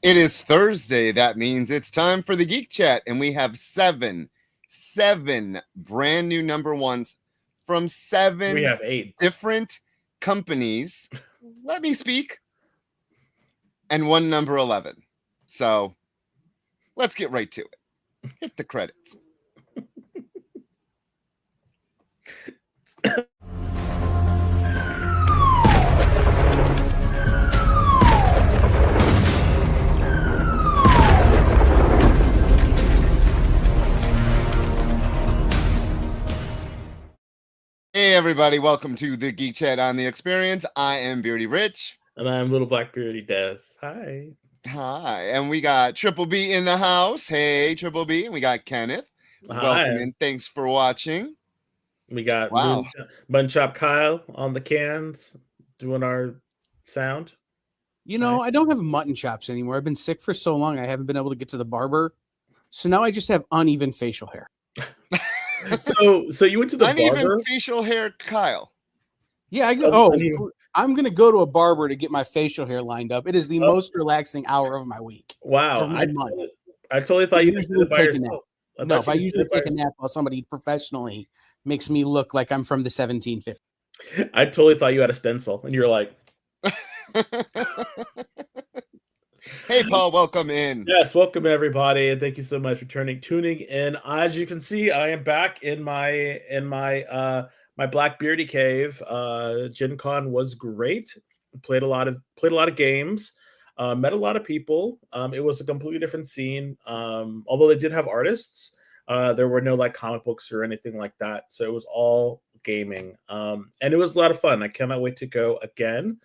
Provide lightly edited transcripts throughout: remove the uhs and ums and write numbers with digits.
It is Thursday. That means it's time for the Geek Chat, and we have seven brand new number ones from We seven have 8. different companies. Let me speak. And one number 11. So let's get right to it. Hit the credits. Hey everybody, welcome to the Geek Chat on the Experience. I am Beardy Rich. And I'm Little Black Beardy Des. Hi. Hi. And we got Triple B in the house. Hey, Triple B. And we got Kenneth. Hi. Welcome and thanks for watching. We got Wow. Bun Chop Kyle on the cans doing our sound. You know, I don't have mutton chops anymore. I've been sick for so long, I haven't been able to get to the barber. So now I just have uneven facial hair. So you went to the Uneven barber? facial hair, Kyle. Yeah, I go. I'm gonna go to a barber to get my facial hair lined up. It is the most relaxing hour of my week. Wow, I totally thought you did it by yourself. No, I usually take a nap while somebody professionally makes me look like I'm from the 1750s. I totally thought you had a stencil, and you're like, "Hey, Paul, welcome in." Yes, welcome everybody, and thank you so much for tuning in. As you can see, I am back in my Black Beardy cave. Gen Con was great. Played a lot of games. Met a lot of people. It was a completely different scene. Although they did have artists, there were no like comic books or anything like that. So it was all gaming. And it was a lot of fun. I cannot wait to go again.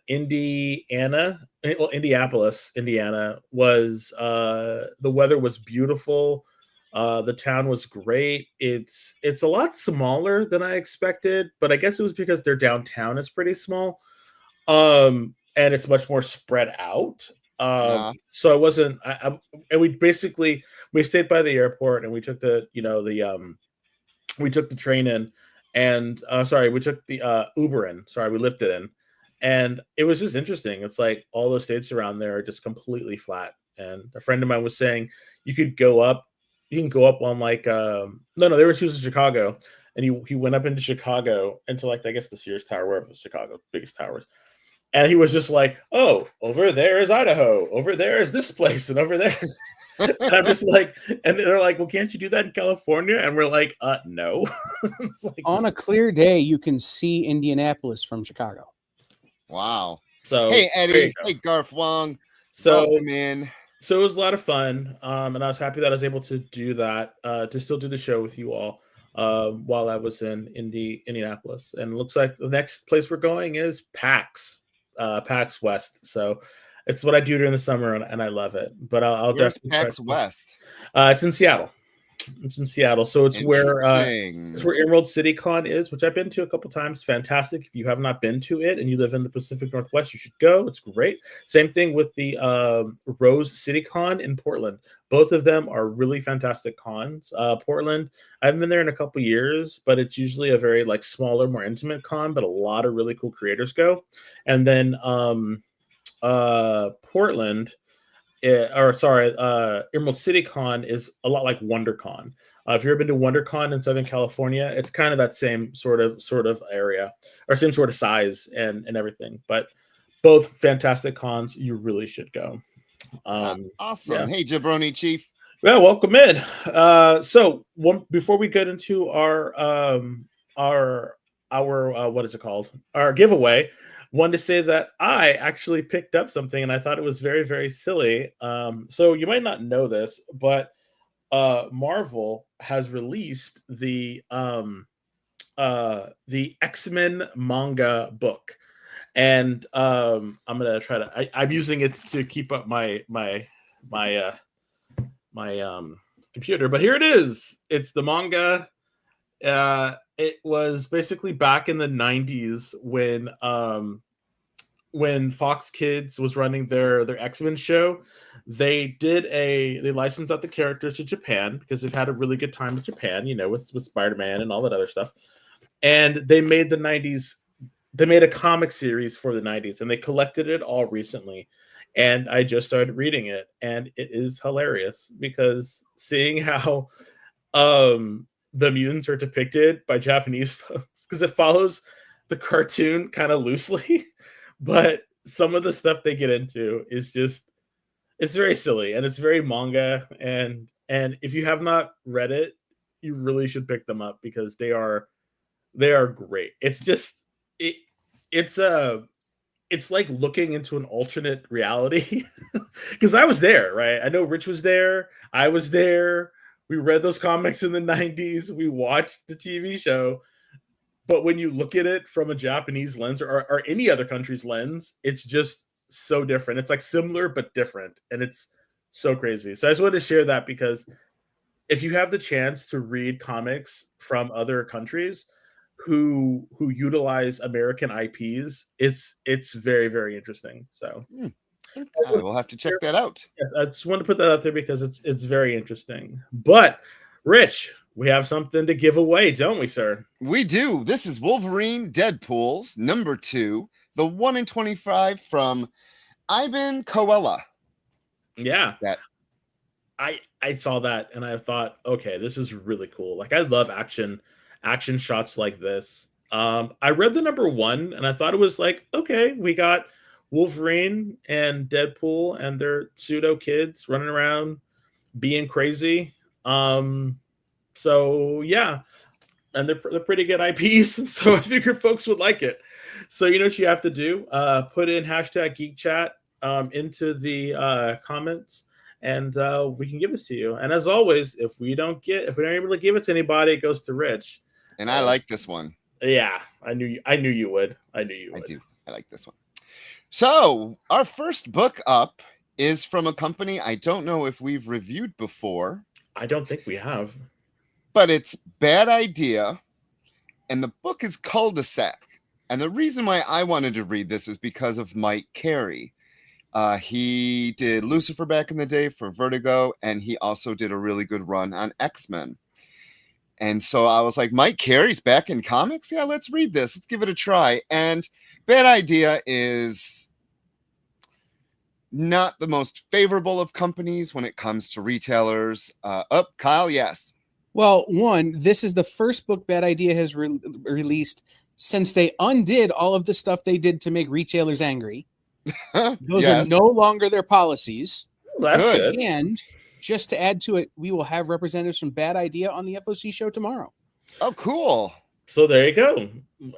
Indianapolis, Indiana was the weather was beautiful. The town was great. It's a lot smaller than I expected, but I guess it was because their downtown is pretty small. And it's much more spread out. So I wasn't. And we stayed by the airport, and we took the train in, and we took the Uber in. We lifted in, and it was just interesting. It's like all those states around there are just completely flat. And a friend of mine was saying you can go up on like they were choosing Chicago, and he went up into Chicago into like I guess the Sears Tower, wherever Chicago's biggest towers. And he was just like, "Oh, over there is Idaho. Over there is this place, and over there's." And I'm just like, and they're like, "Well, can't you do that in California?" And we're like, "No." Like, on a clear day, you can see Indianapolis from Chicago. Wow. So hey, Eddie. Hey, Garth Wong. So welcome in. So it was a lot of fun, and I was happy that I was able to do that, to still do the show with you all while I was in Indianapolis. And it looks like the next place we're going is PAX West. So it's what I do during the summer, and I love it. But I'll definitely PAX West. It's in Seattle. It's in Seattle, so it's where Emerald City Con is, which I've been to a couple times. Fantastic. If you have not been to it and you live in the Pacific Northwest, you should go. It's great. Same thing with the Rose City Con in Portland. Both of them are really fantastic cons. Portland, I haven't been there in a couple years, but it's usually a very like smaller, more intimate con, but a lot of really cool creators go. And then Portland. Emerald City Con is a lot like WonderCon. If you've ever been to WonderCon in Southern California, it's kind of that same sort of area or same sort of size and everything. But both fantastic cons. You really should go. Awesome. Yeah. Hey, Jabroni Chief. Well, welcome in. Before we get into our what is it called? Our giveaway. Wanted to say that I actually picked up something and I thought it was very, very silly. So you might not know this, but Marvel has released the X-Men manga book, and I'm gonna try to. I'm using it to keep up my computer, but here it is. It's the manga. It was basically back in the 90s when Fox Kids was running their X-Men show. They licensed out the characters to Japan because they've had a really good time with Japan, with Spider-Man and all that other stuff. And they made a comic series for the 90s, and they collected it all recently. and I just started reading it, and it is hilarious because seeing how the mutants are depicted by Japanese folks, because it follows the cartoon kind of loosely, but some of the stuff they get into is just, it's very silly and it's very manga, and if you have not read it, you really should pick them up because they are great. It's just it it's it's like looking into an alternate reality because I was there, right? I know Rich was there. I was there. We read those comics in the 90s. We watched the TV show. But when you look at it from a Japanese lens or any other country's lens, it's just so different. It's like similar but different. And it's so crazy. So I just wanted to share that because if you have the chance to read comics from other countries who utilize American IPs, it's very, very interesting. So I will have to check that out. yes, I just wanted to put that out there because it's very interesting. But Rich, we have something to give away, don't we, sir? We do. This is Wolverine Deadpool's number 2, the 1 in 25 from Ivan Coella. Yeah. That I saw that and I thought, okay, this is really cool. Like I love action shots like this. I read the number 1 and I thought it was like, okay, we got Wolverine and Deadpool and their pseudo kids running around being crazy. So yeah, and they're pretty good IPs. So I figured folks would like it. So you know what you have to do? Put in hashtag Geek Chat into the comments, and we can give this to you. And as always, if we don't able to give it to anybody, it goes to Rich. And I like this one. Yeah, I knew you would. I do. I like this one. So our first book up is from a company I don't know if we've reviewed before. I don't think we have. But it's Bad Idea, and the book is Cul-de-sac. And the reason why I wanted to read this is because of Mike Carey. He did Lucifer back in the day for Vertigo, and he also did a really good run on X-Men. And so I was like, Mike Carey's back in comics? Yeah, let's read this. Let's give it a try. And Bad Idea is not the most favorable of companies when it comes to retailers. Kyle, yes. Well, one, this is the first book Bad Idea has released since they undid all of the stuff they did to make retailers angry. Those are no longer their policies. Well, that's good. And just to add to it, we will have representatives from Bad Idea on the FOC show tomorrow. Oh, cool. So there you go.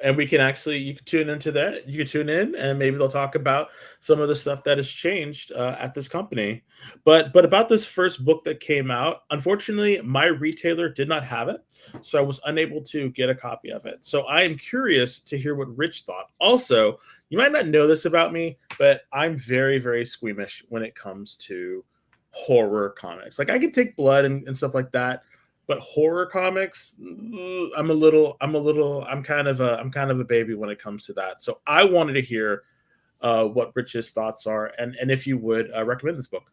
And we can you can tune into that. You can tune in and maybe they'll talk about some of the stuff that has changed at this company. But about this first book that came out, unfortunately, my retailer did not have it. So I was unable to get a copy of it. So I am curious to hear what Rich thought. Also, you might not know this about me, but I'm very, very squeamish when it comes to horror comics. Like I can take blood and stuff like that. But horror comics, I'm kind of a baby when it comes to that. So I wanted to hear what Rich's thoughts are, and if you would recommend this book.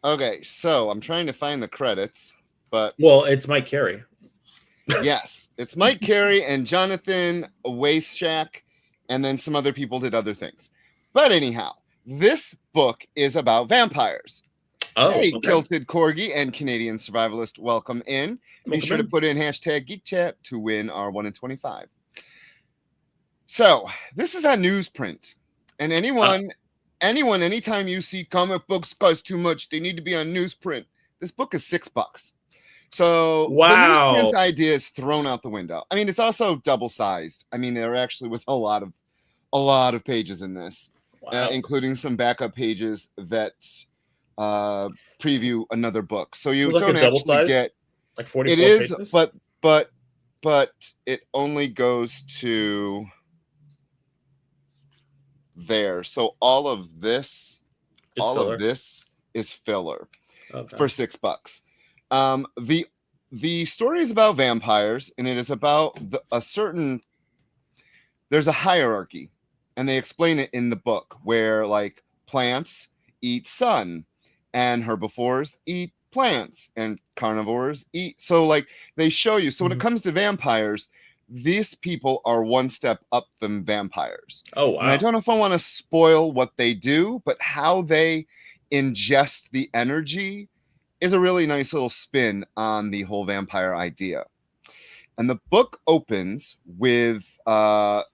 Okay, so I'm trying to find the credits, but it's Mike Carey. Yes, it's Mike Carey and Jonathan Weisschak, and then some other people did other things. But anyhow, this book is about vampires. Oh, hey, okay. Kilted Corgi and Canadian Survivalist, welcome in. Be sure to put in hashtag Geek Chat to win our 1 in 25. So this is on newsprint. And anytime you see comic books cost too much, they need to be on newsprint. This book is $6. So the newsprint idea is thrown out the window. I mean, it's also double-sized. I mean, there actually was a lot of pages in this, including some backup pages that preview another book, so you don't actually get like 44 it is pages? but it only goes to there, so all of this is filler for $6. The story is about vampires, and it is about there's a hierarchy, and they explain it in the book where like plants eat sun, and herbivores eat plants, and carnivores eat. So like they show you. So when it comes to vampires, these people are one step up than vampires. Oh, wow. And I don't know if I want to spoil what they do, but how they ingest the energy is a really nice little spin on the whole vampire idea. And the book opens with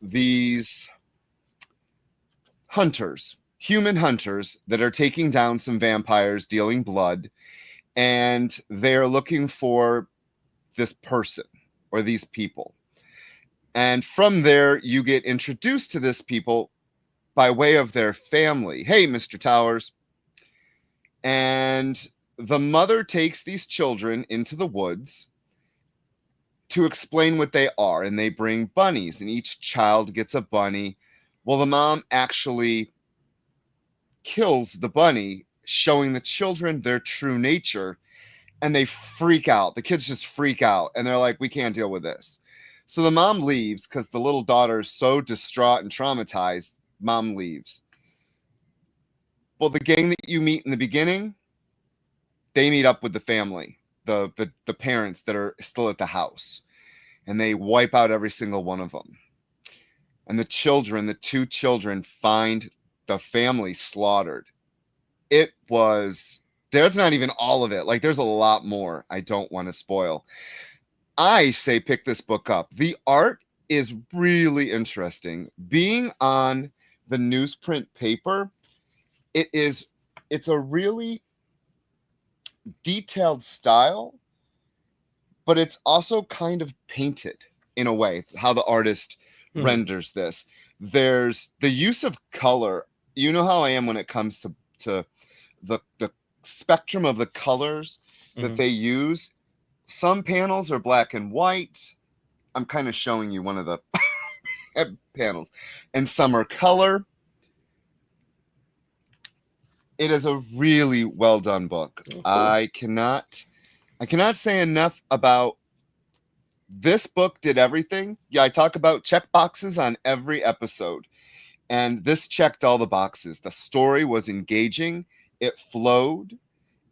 these hunters, human hunters, that are taking down some vampires, dealing blood, and they're looking for this person or these people. And from there, you get introduced to this people by way of their family. Hey, Mr. Towers. And the mother takes these children into the woods to explain what they are. And they bring bunnies, and each child gets a bunny. Well, the mom actually kills the bunny, showing the children their true nature. And they freak out. The kids just freak out. And they're like, we can't deal with this. So the mom leaves because the little daughter is so distraught and traumatized. Mom leaves. Well, the gang that you meet in the beginning, they meet up with the family, the parents that are still at the house. And they wipe out every single one of them. And the children, the two children, find the family slaughtered. It was... There's not even all of it. Like, there's a lot more I don't want to spoil. I say pick this book up. The art is really interesting. Being on the newsprint paper, it's a really detailed style, but it's also kind of painted in a way, how the artist renders this. There's the use of color. You know how I am when it comes to the spectrum of the colors that they use. Some panels are black and white. I'm kind of showing you one of the panels. And some are color. It is a really well done book. Oh, cool. I cannot say enough about this book. Did everything. Yeah, I talk about check boxes on every episode. And this checked all the boxes. The story was engaging. It flowed.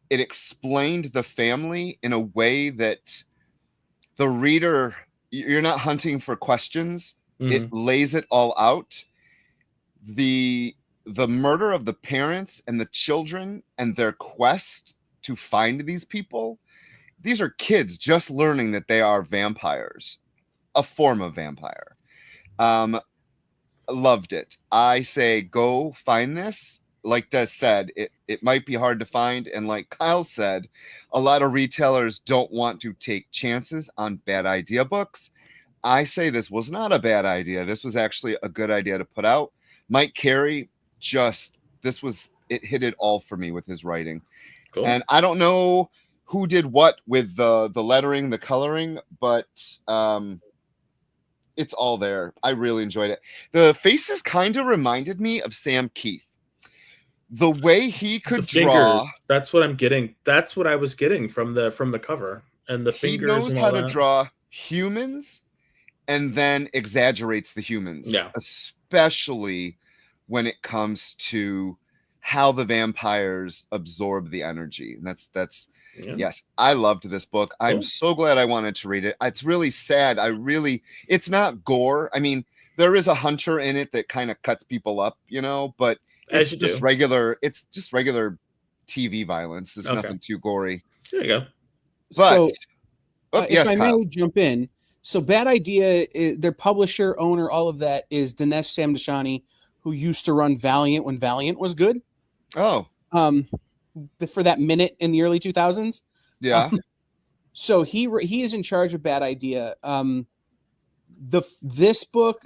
It explained the family in a way that the reader, you're not hunting for questions. It lays it all out. The murder of the parents and the children and their quest to find these people. These are kids just learning that they are vampires, a form of vampire. Loved it. I say go find this. Like Des said, it might be hard to find. And like Kyle said, a lot of retailers don't want to take chances on bad idea books. I say this was not a bad idea. This was actually a good idea to put out. Mike Carey, it hit it all for me with his writing. Cool. And I don't know who did what with the lettering, the coloring, but it's all there. I really enjoyed it. The faces kind of reminded me of Sam Keith. The way he could draw. That's what I'm getting. That's what I was getting from the cover. And the fingers. He knows how to draw humans and then exaggerates the humans. Yeah. Especially when it comes to how the vampires absorb the energy. And that's yes, I loved this book. Cool. I'm so glad I wanted to read it. It's really sad. It's not gore. I mean, there is a hunter in it that kind of cuts people up, but it's just regular TV violence. It's nothing too gory. There you go. But if I may jump in, so Bad Idea, their publisher, owner, all of that is Dinesh Samdashani, who used to run Valiant when Valiant was good. Oh. For that minute in the early 2000s. Yeah. So he is in charge of Bad Idea. This book,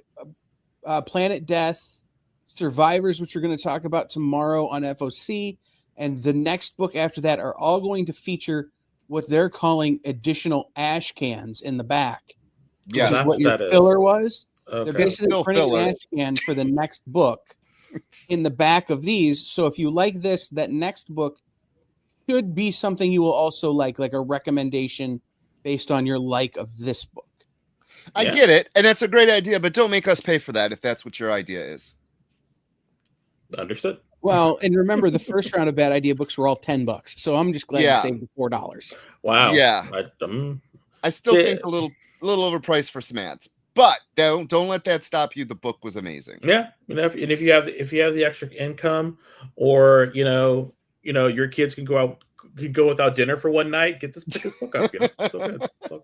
Planet Death, Survivors, which we're going to talk about tomorrow on FOC, and the next book after that are all going to feature what they're calling additional ash cans in the back. Yeah, which is what your filler was. Okay. They're basically printing an ash can for the next book in the back of these. So if you like this, that next book should be something you will also like a recommendation based on your like of this book. I get it, and that's a great idea, but don't make us pay for that if that's what your idea is. Understood. Well, and remember, the first round of Bad Idea books were all $10, so I'm just glad to save the $4. Wow. Yeah. I still think a little overpriced for some ads. But don't let that stop you. The book was amazing. Yeah, if you have the extra income, or your kids can go without dinner for one night, pick this book up. So good. So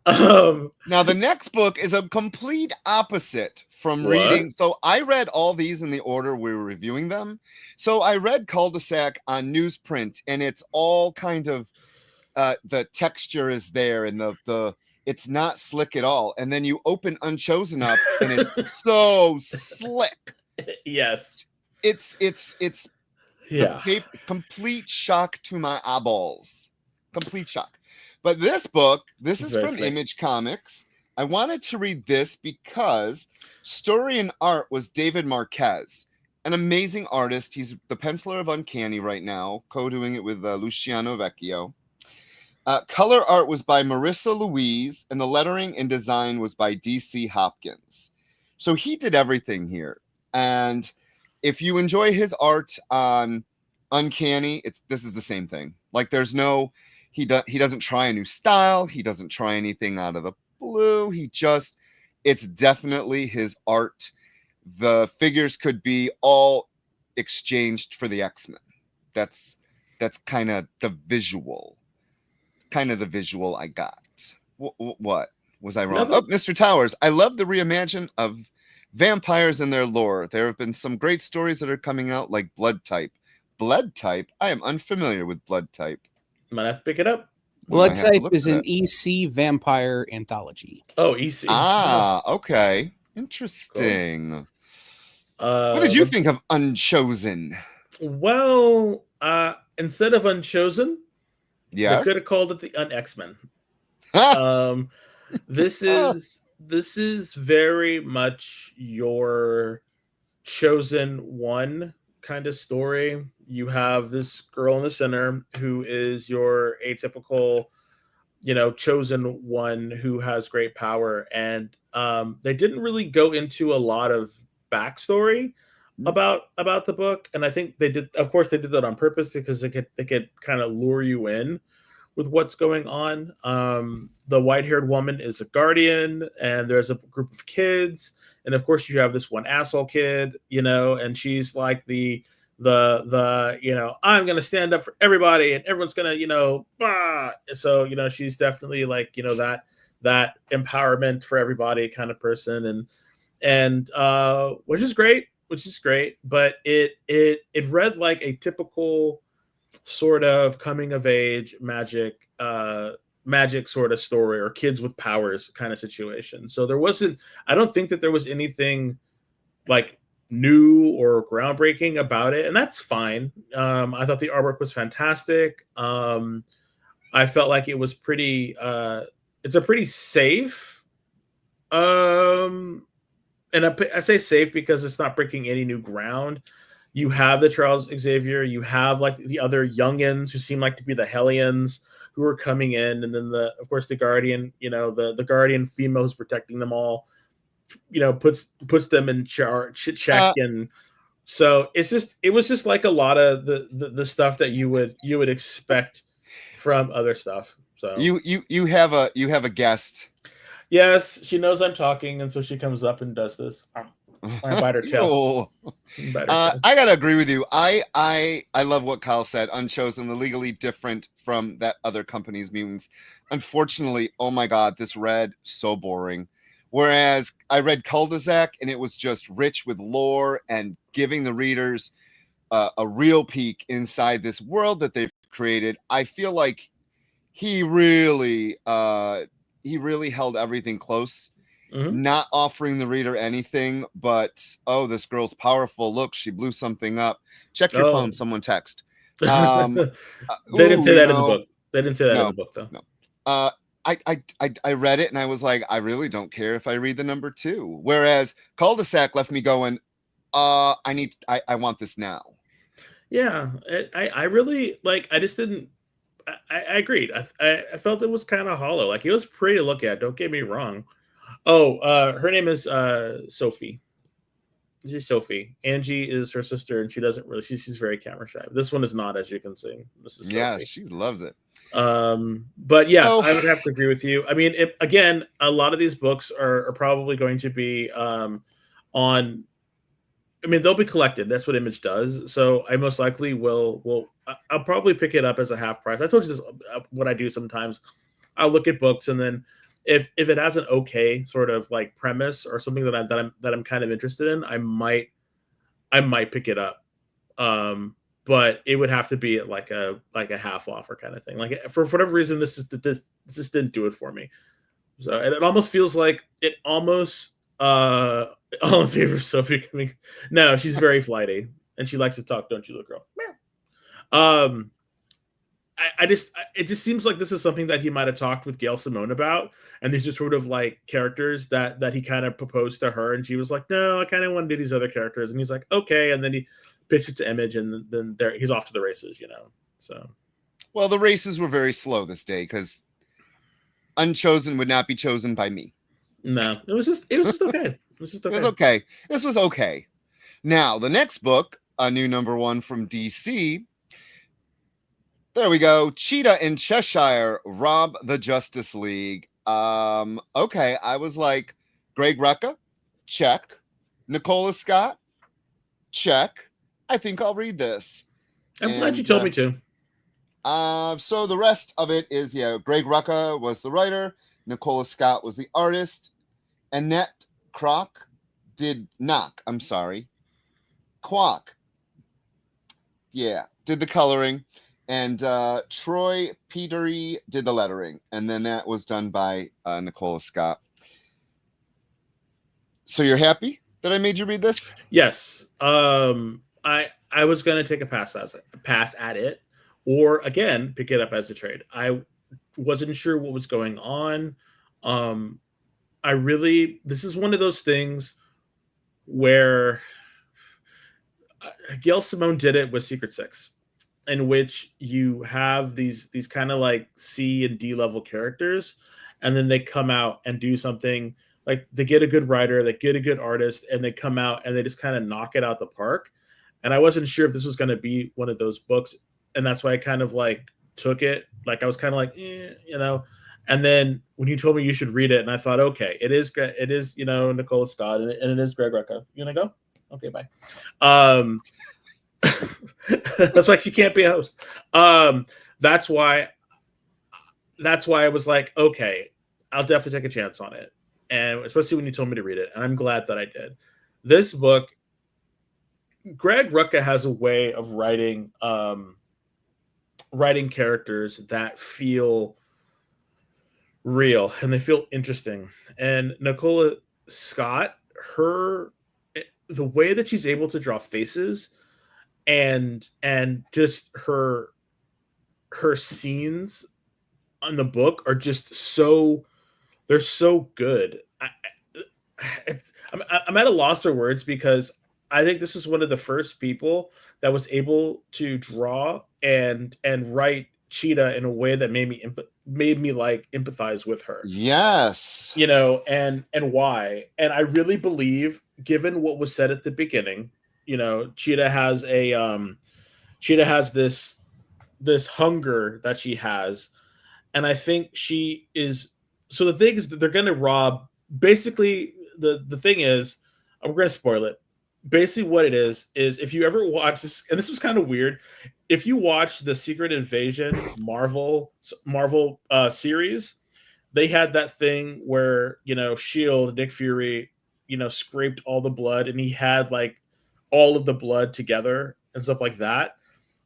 good. Now the next book is a complete opposite from What? reading. So I read all these in the order we were reviewing them. So I read Cul-de-sac on newsprint, and it's all kind of the texture is there, and the it's not slick at all. And then you open Unchosen up, and it's so slick. Yes. It's Yeah. Complete shock to my eyeballs. Complete shock. But this book, this is from Image Comics. I wanted to read this because story and art was David Marquez, an amazing artist. He's the penciler of Uncanny right now, co-doing it with Luciano Vecchio. Color art was by Marissa Louise, and the lettering and design was by DC Hopkins. So he did everything here. And if you enjoy his art on Uncanny, this is the same thing. Like there's no, he doesn't try a new style. He doesn't try anything out of the blue. It's definitely his art. The figures could be all exchanged for the X-Men. That's kind of the visual I got. What was I wrong? Nothing. Oh, Mr. Towers, I love the reimagining of vampires and their lore. There have been some great stories that are coming out, like Blood Type. Blood Type? I am unfamiliar with Blood Type. Might have to pick it up. Blood Type is an EC vampire anthology. Oh, EC. Okay. Interesting. Cool. What did you think of Unchosen? Well, instead of Unchosen, yes, they could have called it the Un-X-Men. This is very much your chosen one kind of story. You have this girl in the center who is your atypical, chosen one who has great power. And they didn't really go into a lot of backstory about the book. And I think they did that on purpose, because they could kind of lure you in with what's going on. The white-haired woman is a guardian, and there's a group of kids, and of course you have this one asshole kid, and she's like the I'm gonna stand up for everybody, and everyone's gonna so she's definitely like that empowerment for everybody kind of person, and which is great, but it read like a typical sort of coming of age magic sort of story, or kids with powers kind of situation. So I don't think that there was anything like new or groundbreaking about it, and that's fine. I thought the artwork was fantastic. I felt like it was it's a pretty safe, and I say safe because it's not breaking any new ground. You have the Charles Xavier, you have like the other youngins who seem like to be the Hellions who are coming in, and then of course the Guardian, the Guardian female who's protecting them all, puts them in check, and so it was just like a lot of the stuff that you would expect from other stuff. So you have a guest. Yes, she knows I'm talking, and so she comes up and does this. I bite her tail. I gotta agree with you. I love what Kyle said. Unchosen, the legally different from that other company's mutants. Unfortunately, oh my god, this read so boring. Whereas I read Cul-de-sac, and it was just rich with lore and giving the readers a real peek inside this world that they've created. I feel like he really held everything close. Mm-hmm. Not offering the reader anything but, oh, this girl's powerful. Look, she blew something up. Check your phone. Someone text. They didn't say that in the book. They didn't say that in the book, though. No. I read it, and I was like, I really don't care if I read the number 2. Whereas Cul-de-sac left me going, I want this now. Yeah, I really like. I just didn't. I agreed. I felt it was kind of hollow. Like, it was pretty to look at. Don't get me wrong. Oh, her name is Sophie. She's Sophie. Angie is her sister, and she doesn't really. She's very camera shy. This one is not, as you can see. This is Sophie. Yeah, she loves it. But yes, Oh. I would have to agree with you. I mean, again, a lot of these books are probably going to be on. I mean, they'll be collected. That's what Image does. So I most likely will. I'll probably pick it up as a half price. I told you this. What I do sometimes, I'll look at books, and then if it has an okay sort of like premise or something that I'm kind of interested in, I might pick it up. But it would have to be at like a half offer kind of thing. Like for whatever reason, this just didn't do it for me. So and it almost feels like it almost all in favor of Sophie coming. No, she's very flighty and she likes to talk, don't you, little girl? It just seems like this is something that he might have talked with Gail Simone about, and these are sort of like characters that he kind of proposed to her, and she was like, "No, I kind of want to do these other characters," and he's like, "Okay," and then he pitched it to Image, and then he's off to the races, So, well, the races were very slow this day because Unchosen would not be chosen by me. No, it was just okay. It was just okay. It was okay. This was okay. Now the next book, a new #1 from DC. There we go. Cheetah in Cheshire rob the Justice League. Okay, I was like, Greg Rucka, check. Nicola Scott, check. I think I'll read this. I'm glad you told me to. So the rest of it is, Greg Rucka was the writer, Nicola Scott was the artist, Annette Kwok did the coloring, and Troy Petery did the lettering, and then that was done by Nicola Scott. So you're happy that I made you read this? Yes. I was going to take a pass at it, or again pick it up as a trade. I wasn't sure what was going on. This is one of those things where Gail Simone did it with Secret Six, in which you have these kind of like C and D level characters, and then they come out and do something like they get a good writer, they get a good artist, and they come out and they just kind of knock it out the park. And I wasn't sure if this was going to be one of those books, and that's why I kind of like took it. Like I was kind of like, And then when you told me you should read it, and I thought, okay, it is Nicola Scott, and it is Greg Rucka. You gonna go? Okay, bye. That's why she can't be a host. That's why I was like, okay, I'll definitely take a chance on it, and especially when you told me to read it, and I'm glad that I did. This book, Greg Rucka has a way of writing characters that feel real and they feel interesting. And Nicola Scott, the way that she's able to draw faces and just her scenes on the book are just they're so good. I'm at a loss for words because I think this is one of the first people that was able to draw and write Cheetah in a way that made me like empathize with her. Yes. And why. And I really believe, given what was said at the beginning, Cheetah has this hunger that she has. And I think she is, so the thing is that they're going to rob, basically the thing is, we're going to spoil it. Basically what it is if you ever watch this, and this was kind of weird, if you watch the Secret Invasion Marvel series, they had that thing where Shield, Nick Fury, scraped all the blood, and he had like all of the blood together and stuff like that.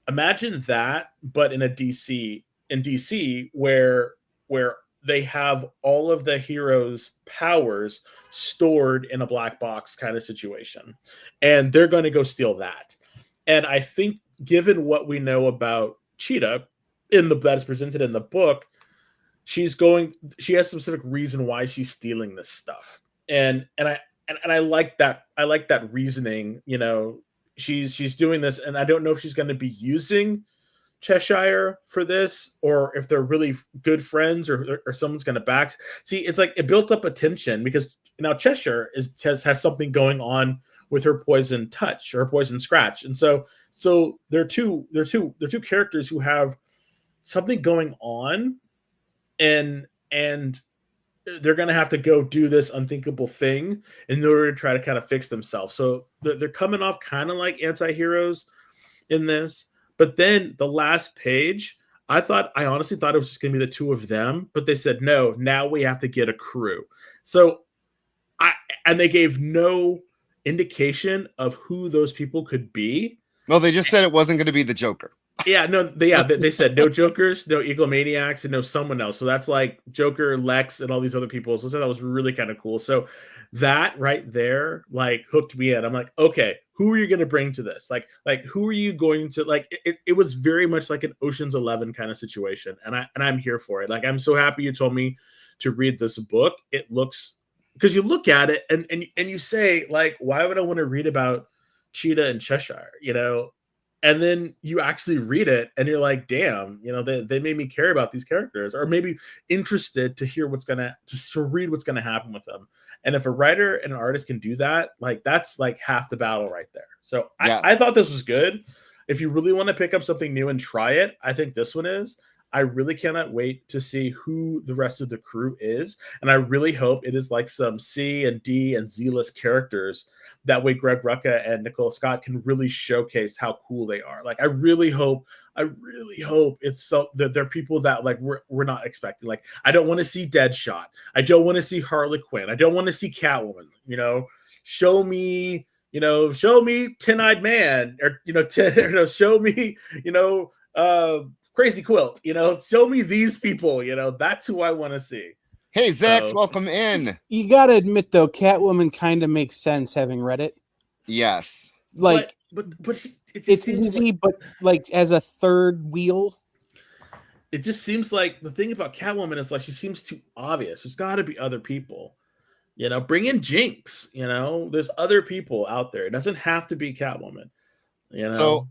Imagine that, but in DC where they have all of the heroes' powers stored in a black box kind of situation. And they're going to go steal that. And I think, given what we know about Cheetah that is presented in the book, she has some specific reason why she's stealing this stuff. And I like that. I like that reasoning. She's doing this, and I don't know if she's going to be using Cheshire for this, or if they're really good friends, or someone's going to back. See, it's like it built up a tension because now Cheshire has something going on with her poison touch or her poison scratch, and so they're two characters who have something going on, and they're going to have to go do this unthinkable thing in order to try to kind of fix themselves. So they're coming off kind of like anti-heroes in this. But then the last page, I honestly thought it was just going to be the two of them, but they said, no, now we have to get a crew. So and they gave no indication of who those people could be. Well, they just said it wasn't going to be the Joker. Yeah, no, they said no Jokers, no egomaniacs, and no someone else. So that's like Joker, Lex, and all these other people. So that was really kind of cool. So that right there, like, hooked me in. I'm like, okay, who are you going to bring to this? Like who are you going to like? It was very much like an Ocean's 11 kind of situation, and I'm here for it. Like, I'm so happy you told me to read this book. It looks, because you look at it and you say, like, why would I want to read about Cheetah and Cheshire? And then you actually read it and you're like, damn, they made me care about these characters, or maybe interested to hear to read what's going to happen with them. And if a writer and an artist can do that, like, that's like half the battle right there. So yeah. I thought this was good. If you really want to pick up something new and try it, I think this one is. I really cannot wait to see who the rest of the crew is. And I really hope it is like some C and D and Z-list characters. That way Greg Rucka and Nicola Scott can really showcase how cool they are. Like, I really hope it's so that they're people that, like, we're not expecting. Like, I don't want to see Deadshot. I don't want to see Harley Quinn. I don't want to see Catwoman. Show me Tin-Eyed Man, or show me, Crazy Quilt, show me these people, that's who I want to see. Hey, Zax, welcome in. You got to admit, though, Catwoman kind of makes sense having read it. Yes. Like, but it's easy, but like as a third wheel. It just seems like the thing about Catwoman is, like, she seems too obvious. There's got to be other people. Bring in Jinx. There's other people out there. It doesn't have to be Catwoman. So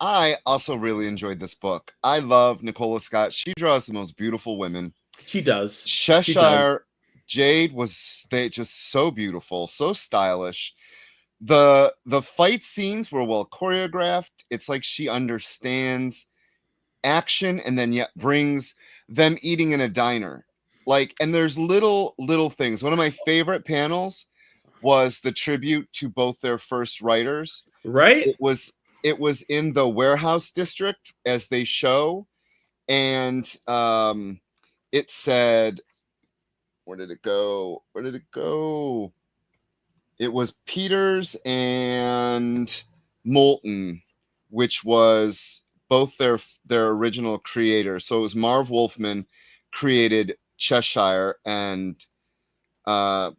I also really enjoyed this book. I love Nicola Scott. She draws the most beautiful women. She does. Cheshire Jade was just so beautiful, so stylish. The fight scenes were well choreographed. It's like she understands action and then yet brings them eating in a diner. Like, and there's little things. One of my favorite panels was the tribute to both their first writers. Right? It was in the warehouse district as they show, and it said, where did it go? It was Peters and Moulton, which was both their original creators. So it was Marv Wolfman created Cheshire, and I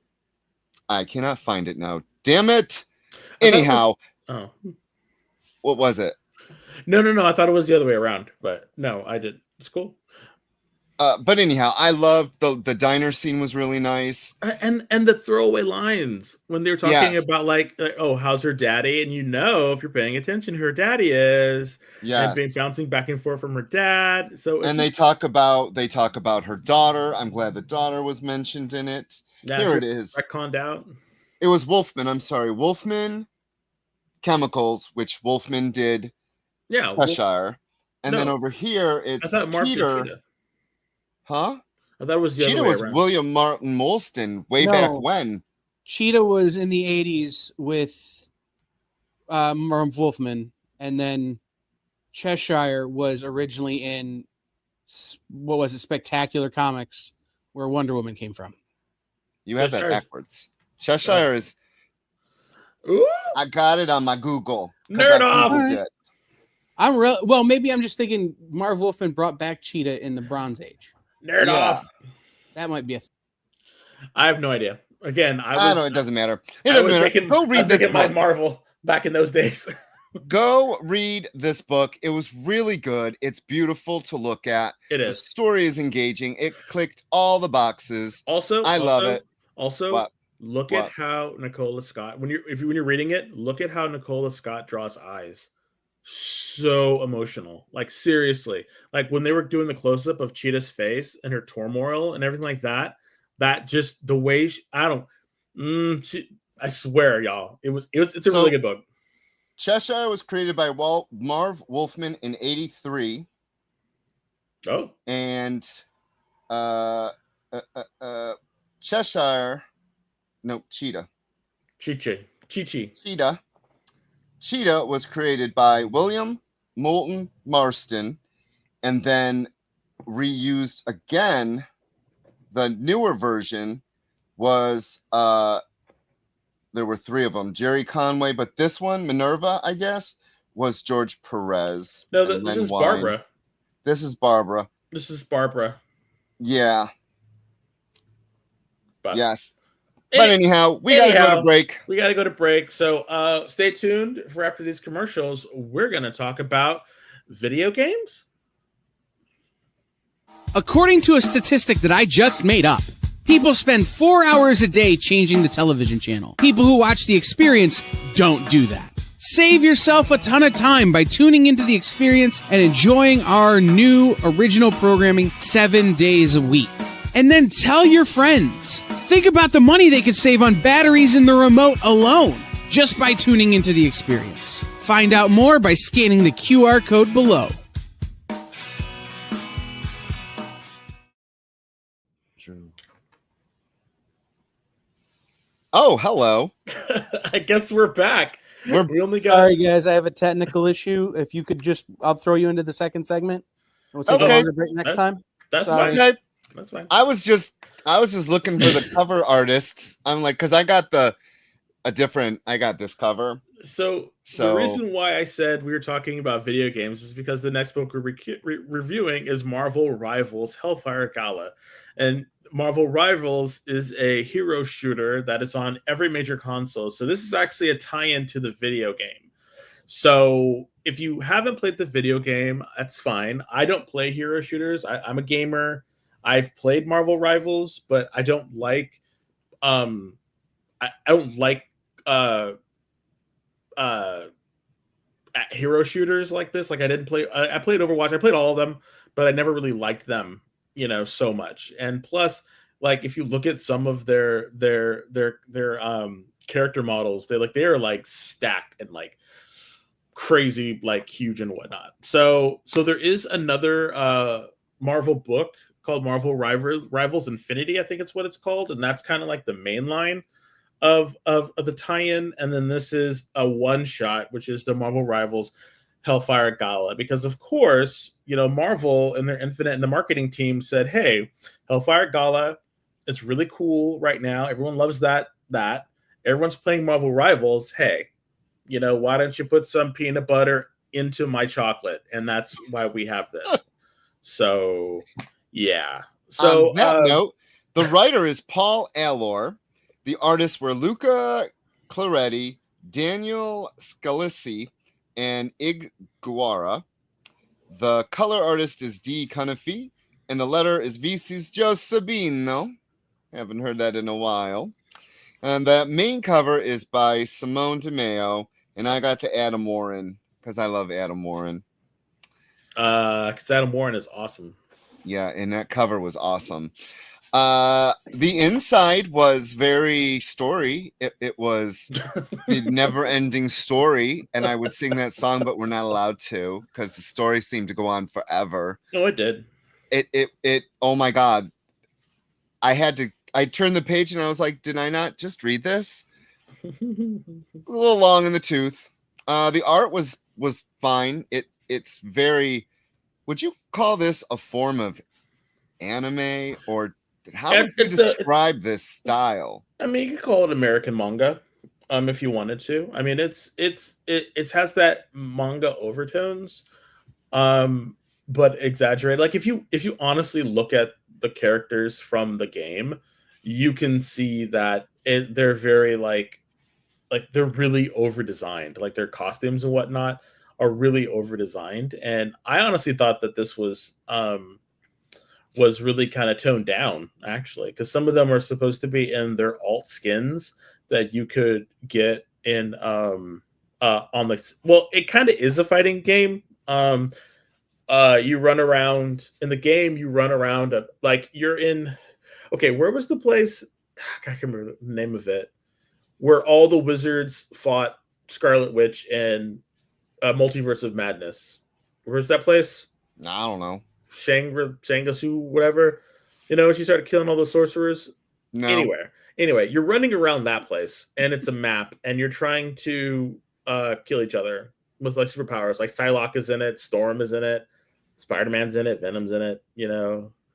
cannot find it now. Damn it! Anyhow, what was it? No. I thought it was the other way around, but no, I did. It's cool. But anyhow, I loved the diner scene was really nice, and the throwaway lines when they were talking about like, oh, how's her daddy? And if you're paying attention, who her daddy is, and being bouncing back and forth from her dad. So they talk about her daughter. I'm glad the daughter was mentioned in it. Here it is. Retconned out. It was Wolfman. I'm sorry, Wolfman Chemicals, which Wolfman did. Yeah, Cheshire, and then over here it's Peter. Huh? I thought it was the Cheetah other way was around. William Martin Molston back when. Cheetah was in the 80s with Marv Wolfman, and then Cheshire was originally in, what was it, Spectacular Comics, where Wonder Woman came from. You have that backwards. Cheshire is... Ooh. I got it on my Google. Nerd off! Well, maybe I'm just thinking Marv Wolfman brought back Cheetah in the Bronze Age. Nerd off. That might be I have no idea. Again, I don't know. It doesn't matter. It doesn't matter. Go read this book. My Marvel back in those days. Go read this book. It was really good. It's beautiful to look at. It is. The story is engaging. It clicked all the boxes. I love it. Also, look at how Nicola Scott, when you're reading it, look at how Nicola Scott draws eyes. So emotional, like, seriously, like when they were doing the close-up of Cheetah's face and her turmoil and everything like that just the way I swear, y'all, it's a really good book. Cheshire was created by Marv Wolfman in 1983, Oh. And Cheshire, no, Cheetah. Cheetah. Cheetah was created by William Moulton Marston and then reused again. The newer version was there were 3 of them. Jerry Conway, but this one, Minerva, I guess, was George Perez. No, this is Barbara. This is Barbara. This is Barbara. Yeah. But yes. But anyhow, we got to go to break. We got to go to break. So stay tuned for after these commercials. We're going to talk about video games. According to a statistic that I just made up, people spend 4 hours a day changing the television channel. People who watch The Experience don't do that. Save yourself a ton of time by tuning into The Experience and enjoying our new original programming 7 days a week. And then tell your friends. Think about the money they could save on batteries in the remote alone just by tuning into The Experience. Find out more by scanning the QR code below. True. Oh, hello. I guess we're back. We only got... Sorry, guys. I have a technical issue. If you could just... I'll throw you into the second segment. We'll take a longer break next time. That's fine. Okay. That's fine. I was just looking for the cover artist. I'm like, because I got I got this cover. So the reason why I said we were talking about video games is because the next book we're reviewing is Marvel Rivals Hellfire Gala. And Marvel Rivals is a hero shooter that is on every major console. So this is actually a tie-in to the video game. So if you haven't played the video game, that's fine. I don't play hero shooters. I'm a gamer. I've played Marvel Rivals, but I don't like I don't like hero shooters like this. Like I didn't play I played Overwatch. I played all of them, but I never really liked them, so much. And plus, like if you look at some of their character models, they are like stacked and like crazy, like huge and whatnot. So there is another Marvel book called Marvel Rivals Infinity, I think it's what it's called, and that's kind of like the main line of the tie-in. And then this is a one-shot, which is the Marvel Rivals Hellfire Gala, because of course, Marvel and their Infinite and the marketing team said, hey, Hellfire Gala is really cool right now. Everyone loves that. Everyone's playing Marvel Rivals. Hey, why don't you put some peanut butter into my chocolate? And that's why we have this. So yeah. So on that note, the writer is Paul Allor. The artists were Luca Claretti, Daniel Scalisi, and Ig Guara. The color artist is D. Cunafi, and the letter is Vicis Josabino. Haven't heard that in a while. And the main cover is by Simone DeMeo, and I got to Adam Warren because I love Adam Warren. Because Adam Warren is awesome. Yeah, and that cover was awesome. The inside was very story. It was the never-ending story, and I would sing that song, but we're not allowed to because the story seemed to go on forever. No, it did. It. Oh my God! I turned the page and I was like, did I not just read this? A little long in the tooth. The art was fine. It's very. Would you call this a form of anime, or how would you describe this style? I mean, you could call it American manga, if you wanted to. I mean, it has that manga overtones, but exaggerated. Like if you honestly look at the characters from the game, you can see that they're very like they're really over designed. Like their costumes and whatnot are really over designed, and I honestly thought that this was really kind of toned down, actually, because some of them are supposed to be in their alt skins that you could get in on the. Well, it kind of is a fighting game. You run around in the game. You run around like you're in. Okay, where was the place? I can't remember the name of it, where all the wizards fought Scarlet Witch and Multiverse of Madness. Where's that place? I don't know. Shangasu, whatever. She started killing all the sorcerers. No. Anyway, you're running around that place, and it's a map, and you're trying to kill each other with like superpowers. Like Psylocke is in it, Storm is in it, Spider-Man's in it, Venom's in it.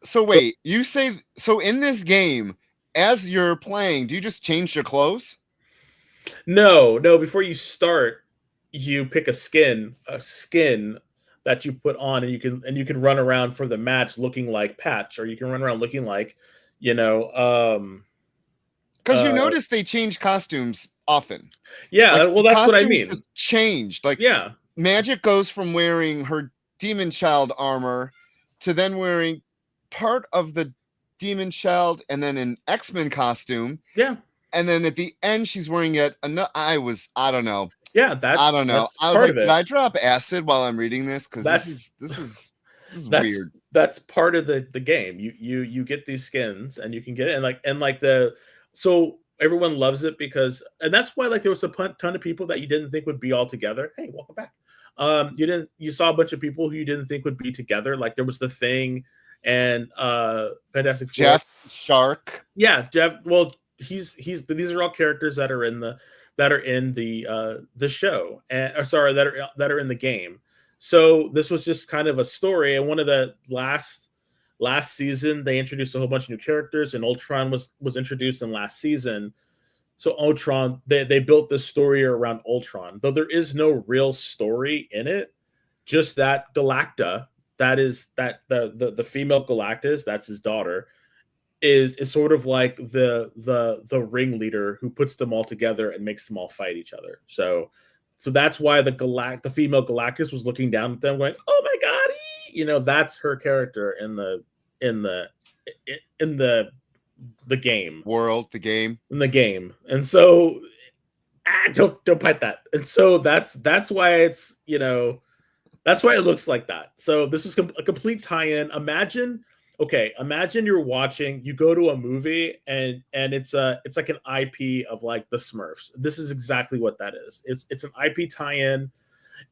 So wait, you say so in this game, as you're playing, do you just change your clothes? No. Before you start, you pick a skin that you put on, and you can run around for the match looking like Patch, or you can run around looking like, because you notice they change costumes often. Yeah, like, well, that's what I mean. Just changed. Like, yeah, Magic goes from wearing her Demon Child armor to then wearing part of the Demon Child and then an X-Men costume. Yeah. And then at the end, she's wearing it. I don't know. Yeah, I don't know. I was like, did I drop acid while I'm reading this? Because this is weird. That's part of the game. You get these skins, and you can get it, so everyone loves it and that's why there was a ton of people that you didn't think would be all together. Hey, welcome back. You saw a bunch of people who you didn't think would be together. Like there was the Thing and Fantastic Four. Jeff Shark. Yeah, Jeff. Well, these are all characters that are in the show, that are in the game. So this was just kind of a story. And one of the last season, they introduced a whole bunch of new characters, and Ultron was introduced in last season. So Ultron, they built this story around Ultron, though there is no real story in it. Just that Galacta, the female Galactus, that's his daughter, is sort of like the ringleader who puts them all together and makes them all fight each other. So that's why the female Galactus was looking down at them, going, "Oh my god!" That's her character in the game world, the game. In the game. And so don't bite that. And so that's why it's that's why it looks like that. So this is a complete tie-in. Imagine you go to a movie and it's like an IP of like the Smurfs. This is exactly what that is. It's an IP tie-in.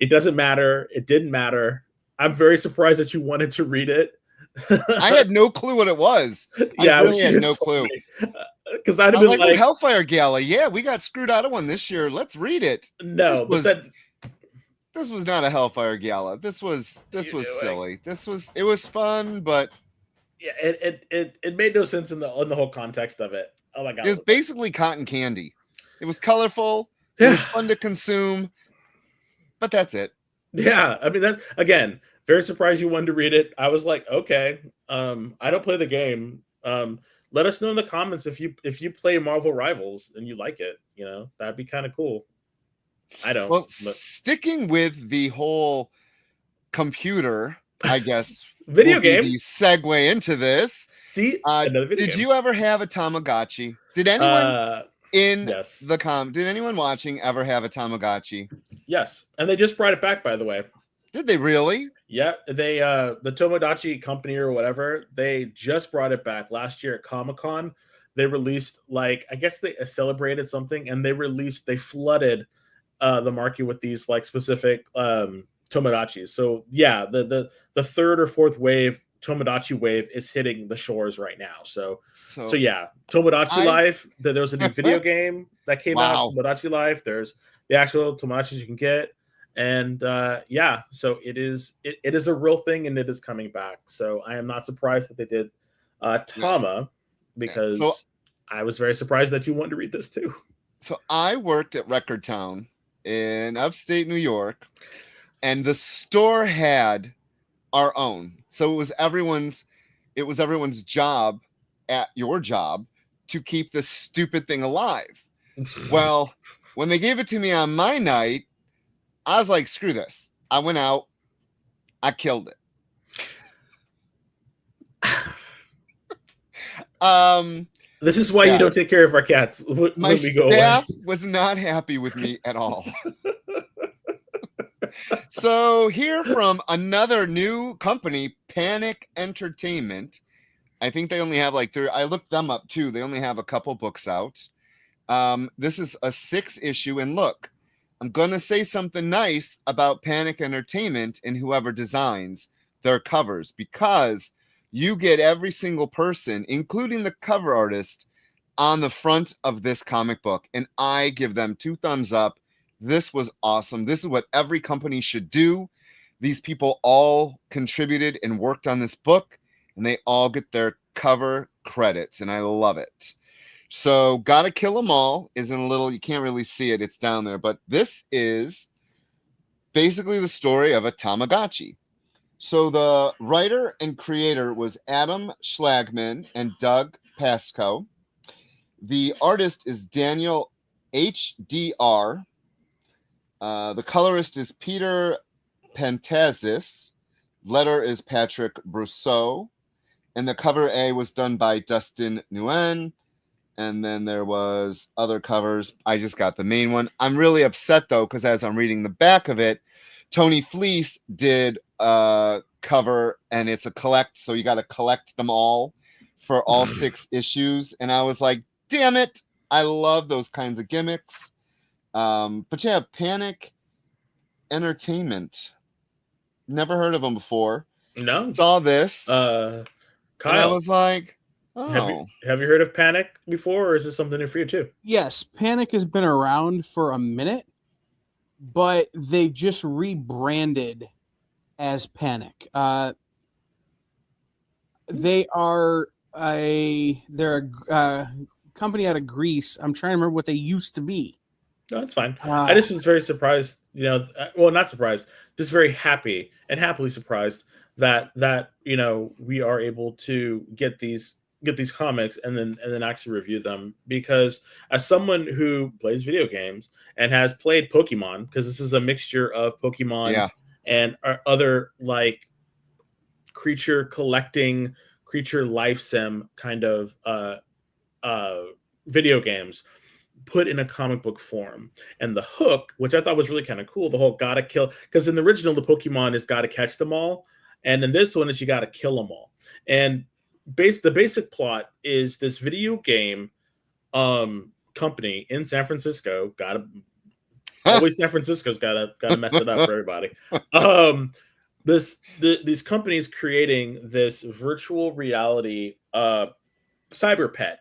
It doesn't matter. It didn't matter. I'm very surprised that you wanted to read it. I had no clue what it was. Yeah, I really had no clue. Because I'd have been like, Hellfire Gala. Yeah, we got screwed out of one this year. Let's read it. No, this was not a Hellfire Gala. This was silly. It was fun, but yeah, it made no sense in the whole context of it. Oh my god, it was basically cotton candy. It was colorful. It was fun to consume, but that's it. Yeah, I mean, that's again. Very surprised you wanted to read it. I was like, okay, I don't play the game. Let us know in the comments if you play Marvel Rivals and you like it. That'd be kind of cool. I don't. Well, sticking with the whole computer, I guess, video game. The segue into this. See, did you ever have a Tamagotchi? Did anyone did anyone watching ever have a Tamagotchi? Yes, and they just brought it back, by the way. Did they really? Yeah, they the Tomodachi company or whatever, they just brought it back last year at Comic-Con. They released I guess they celebrated something, and they flooded the market with these specific Tomodachis. So yeah, the third or fourth wave Tomodachi wave is hitting the shores right now. So yeah, Tomodachi Life. There was a new video game that came out. Tomodachi Life. There's the actual Tomodachis you can get. And so it is a real thing, and it is coming back. So I am not surprised that they did Tama, because I was very surprised that you wanted to read this too. So I worked at Record Town in upstate New York, and the store had our own. So it was everyone's job at your job to keep this stupid thing alive. Well, when they gave it to me on my night, I was like, screw this. I went out. I killed it. This is why you don't take care of our cats when we go away. My staff was not happy with me at all. So here from another new company, Panic Entertainment. I think they only have I looked them up too. They only have a couple books out. This is a 6-issue, and look, I'm going to say something nice about Panic Entertainment and whoever designs, their covers, because you get every single person, including the cover artist, on the front of this comic book. And I give them 2 thumbs up. This was awesome. This is what every company should do. These people all contributed and worked on this book, and they all get their cover credits, and I love it. So Gotta Kill 'Em All is in a little, you can't really see it, it's down there, but this is basically the story of a Tamagotchi. So the writer and creator was Adam Schlagman and Doug Pascoe. The artist is Daniel HDR. The colorist is Peter Pantazis. Letter is Patrick Brousseau. And the cover A was done by Dustin Nguyen. And then there was other covers. I just got the main one. I'm really upset, though, because as I'm reading the back of it, Tony Fleece did a cover, and it's a collect. So you got to collect them all for all 6 issues. And I was like, damn it. I love those kinds of gimmicks. But you have Panic Entertainment. Never heard of them before. No. Saw this. Kyle, and I was like, oh. Have you heard of Panic before, or is this something new for you too? Yes, Panic has been around for a minute, but they just rebranded as Panic. They're a company out of Greece. I'm trying to remember what they used to be. No, that's fine. I just was very surprised, well, not surprised, just very happy and happily surprised that we are able to get these comics and then actually review them, because as someone who plays video games and has played Pokemon, because this is a mixture of Pokemon and other like creature collecting, creature life sim kind of video games put in a comic book form. And the hook, which I thought was really kind of cool, the whole gotta kill, because in the original the Pokemon is gotta catch them all, and in this one is you gotta kill them all. And the basic plot is this video game company in San Francisco, always San Francisco's gotta mess it up for everybody. These companies creating this virtual reality cyber pet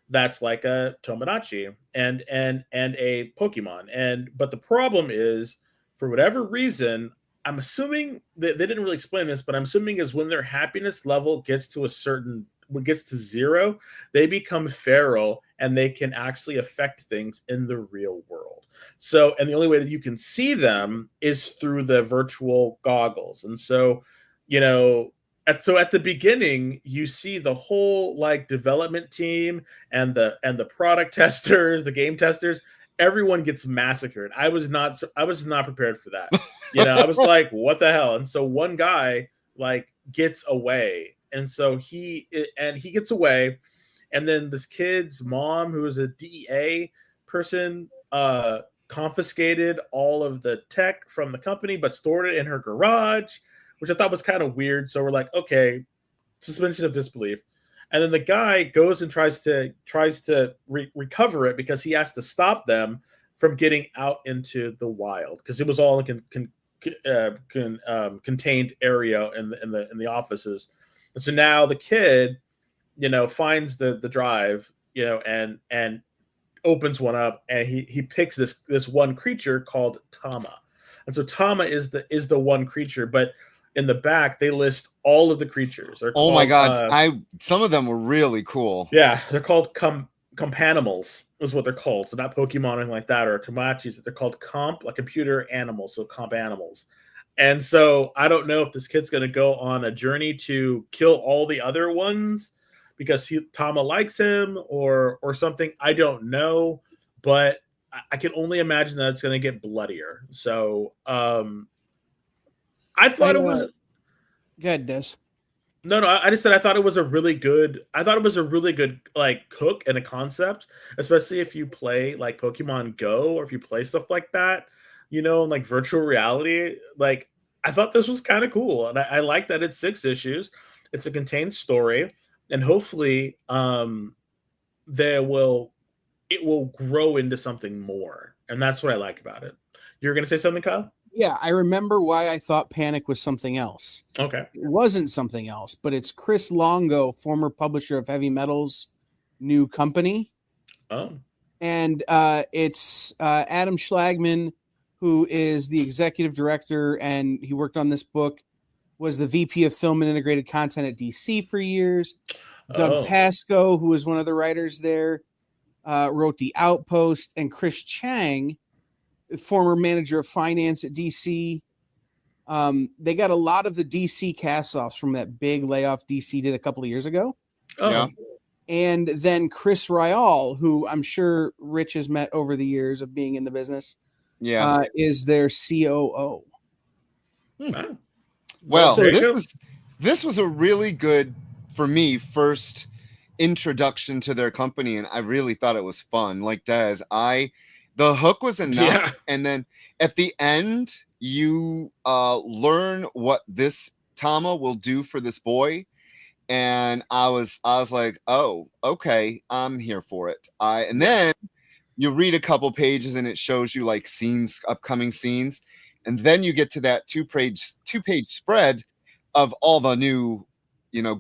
that's like a Tomodachi and a Pokemon. But the problem is, for whatever reason, I'm assuming that they didn't really explain this, but I'm assuming is when their happiness level gets to 0, they become feral and they can actually affect things in the real world. So, and the only way that you can see them is through the virtual goggles. And so, at the beginning, you see the whole like development team and the product testers, the game testers, everyone gets massacred. I was not prepared for that. I was like, what the hell? And so one guy like gets away. And so he gets away. And then this kid's mom, who is a DEA person, confiscated all of the tech from the company, but stored it in her garage, which I thought was kind of weird. So we're like, okay, suspension of disbelief. And then the guy goes and tries to recover it, because he has to stop them from getting out into the wild, because it was all in contained area in the offices. And so now the kid, finds the drive, and opens one up, and he picks this one creature called Tama. And so Tama is the one creature, but in the back they list all of the creatures. Oh my god, some of them were really cool. Yeah, they're called companimals is what they're called. So not Pokemon or anything like that, or Tamagotchis. They're called computer animals, so comp animals. And so I don't know if this kid's going to go on a journey to kill all the other ones because Tama likes him or something. I don't know, but I can only imagine that it's going to get bloodier. So I thought it was good. This no, I just said I thought it was a really good. Like hook and a concept, especially if you play like Pokemon Go or if you play stuff like that, like virtual reality. Like I thought this was kind of cool, and I like that it's 6 issues. It's a contained story, and hopefully, it will grow into something more, and that's what I like about it. You're going to say something, Kyle? Yeah, I remember why I thought Panic was something else. Okay. It wasn't something else, but it's Chris Longo, former publisher of Heavy Metal's new company. Oh. And it's Adam Schlagman, who is the executive director, and he worked on this book, was the VP of Film and Integrated Content at DC for years. Doug Pascoe, who was one of the writers there, wrote The Outpost, and Chris Chang, former manager of finance at DC. They got a lot of the DC cast-offs from that big layoff DC did a couple of years ago. Oh. Yeah. And then Chris Ryall, who I'm sure Rich has met over the years of being in the business, is their COO. Wow. Well, so this was a really good, for me, first introduction to their company, and I really thought it was fun. Like Des, the hook was enough, and then at the end, you learn what this Tama will do for this boy. And I was like, oh, okay, I'm here for it. And then you read a couple pages and it shows you like scenes, upcoming scenes, and then you get to that two-page spread of all the new,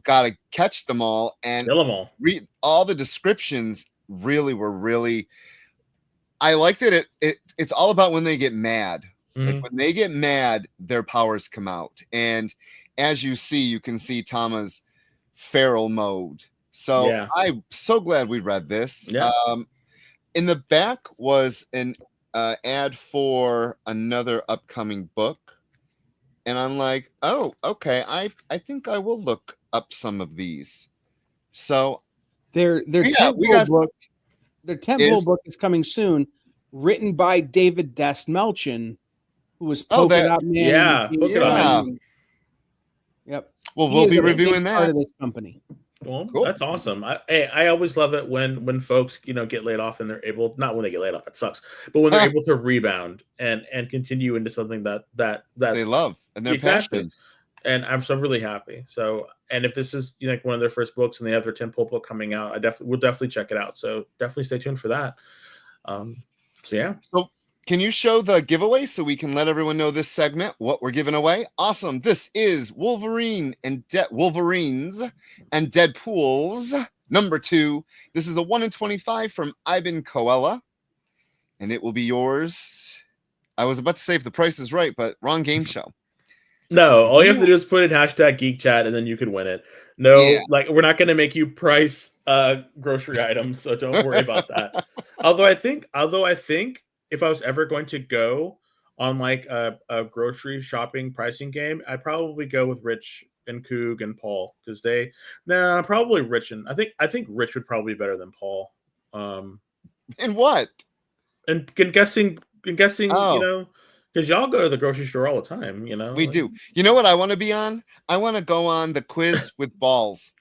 gotta catch them all and kill them all. Read all the descriptions. Really, I like that it's all about when they get mad. Like when they get mad, their powers come out, and as you can see Tama's feral mode. So I'm so glad we read this. In the back was an ad for another upcoming book, and I'm like, oh, okay, I think I will look up some of these. So their tentpole book is coming soon, written by David Dastmalchian, who was Polka Dot Man. Yep. Well, we'll be reviewing that. Part of this company. Well, cool. That's awesome. I always love it when folks get laid off and they're able, not when they get laid off, it sucks, but when they're able to rebound and continue into something that they love and they're passionate. And I'm really happy. So, and if this is like one of their first books and they have their tentpole book coming out, we'll definitely check it out. So definitely stay tuned for that. So can you show the giveaway so we can let everyone know this segment, what we're giving away? Awesome. This is Wolverines and Deadpools number 2. This is the 1 in 25 from Ivan Coella, and it will be yours. I was about to say if the price is right, but wrong game show. No, all you have to do is put in hashtag Geek Chat and then you can win it. No, like we're not going to make you price grocery items, so don't worry about that. Although I think if I was ever going to go on like a grocery shopping pricing game, I'd probably go with Rich and Coog and Paul because probably Rich and I think Rich would probably be better than Paul. And what? And guessing, because y'all go to the grocery store all the time, We do. You know what I want to be on? I want to go on the quiz with balls.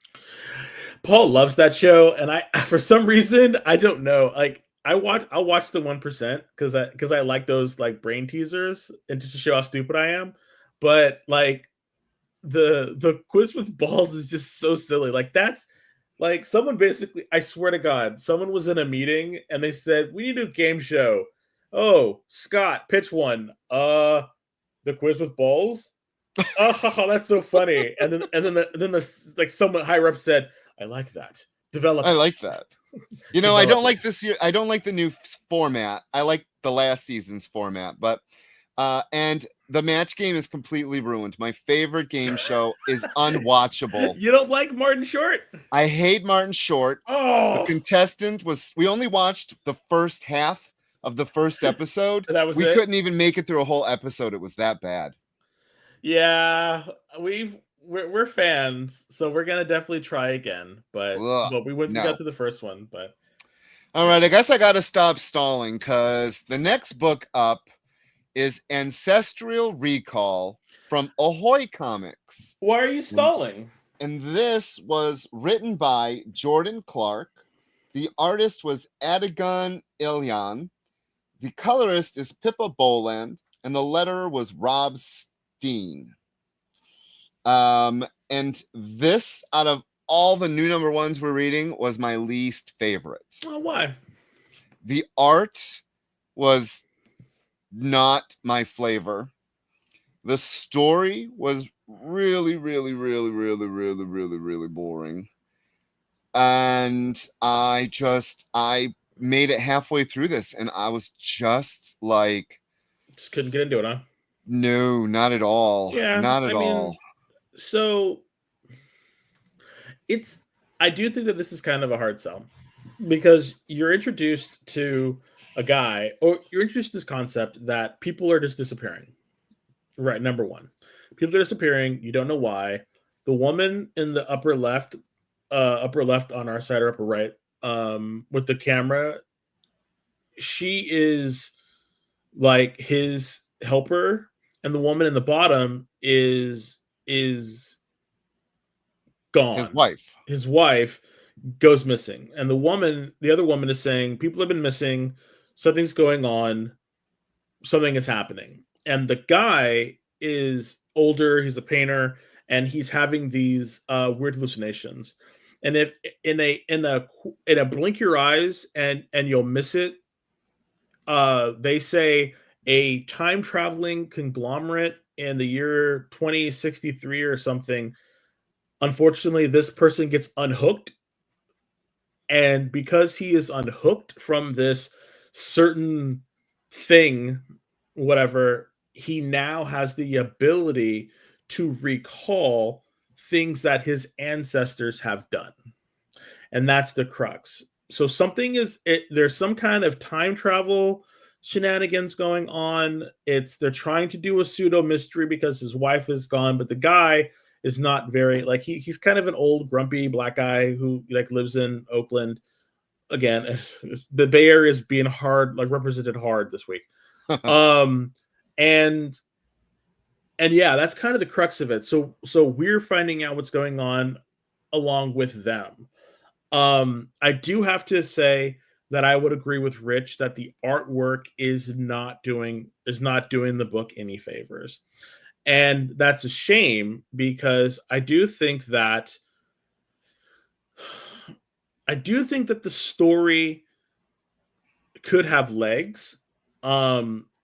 Paul loves that show, and I, for some reason, I don't know. Like I'll watch the 1% because I like those like brain teasers and just to show how stupid I am. But like the quiz with balls is just so silly. Like that's like someone basically, I swear to God, someone was in a meeting and they said we need a game show. Oh, Scott, pitch one. The quiz with balls. Oh, that's so funny. And then the like someone higher up said, I like that. Develop. I like that. I don't like this year. I don't like the new format. I like the last season's format, but and the match game is completely ruined. My favorite game show is unwatchable. You don't like Martin Short? I hate Martin Short. Oh, the contestant we only watched the first half of the first episode. That was we couldn't even make it through a whole episode. It was that bad. Yeah, we're fans, so we're gonna definitely try again. But we got to the first one. But all right, I guess I gotta stop stalling because the next book up is Ancestral Recall from Ahoy Comics. Why are you stalling? And this was written by Jordan Clark. The artist was Adigun Ilyan. The colorist is Pippa Boland, and the letterer was Rob Steen. And this, out of all the new number ones we're reading, was my least favorite. Oh, why? The art was not my flavor. The story was really, really, really, really, really, really, really boring. And I made it halfway through this and I was just like, Just couldn't get into it, huh? no, not at all. Yeah, Not at I mean, all. so I do think that this is kind of a hard sell because you're introduced to a guy, or you're introduced to this concept that people are just disappearing. Right, number one. People are disappearing. You don't know why. The woman in the upper left on our side or upper right, with the camera, she is like his helper, and the woman in the bottom is gone. His wife goes missing, and the other woman is saying, people have been missing, something's going on, something is happening. And the guy is older, he's a painter, and he's having these weird hallucinations. And if in a blink your eyes and you'll miss it, they say a time traveling conglomerate in the year 2063 or something. Unfortunately, this person gets unhooked, and because he is unhooked from this certain thing, whatever, he now has the ability to recall things that his ancestors have done. And that's the crux. So there's some kind of time travel shenanigans going on. They're trying to do a pseudo mystery because his wife is gone, but the guy is not very, like, he's kind of an old grumpy black guy who like lives in Oakland. Again, the Bay Area is being represented hard this week. And yeah, that's kind of the crux of it. So we're finding out what's going on along with them. I do have to say that I would agree with Rich that the artwork is not doing the book any favors. And that's a shame, because I do think that the story could have legs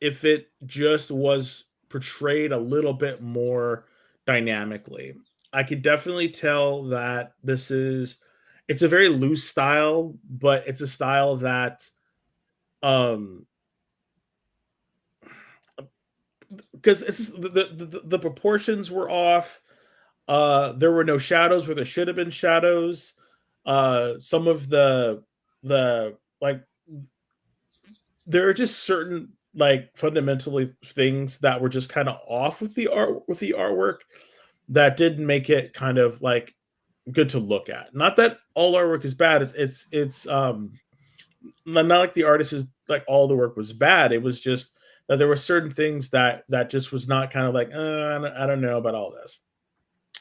if it just was portrayed a little bit more dynamically. I could definitely tell that it's a very loose style, but it's a style that because the proportions were off. There were no shadows where there should have been shadows. Some of the like, there are just certain like fundamentally things that were just kind of off with the artwork that didn't make it kind of like good to look at. Not that all artwork is bad. It's not like the artist is like all the work was bad. It was just that there were certain things that just was not kind of like, I don't know about all this.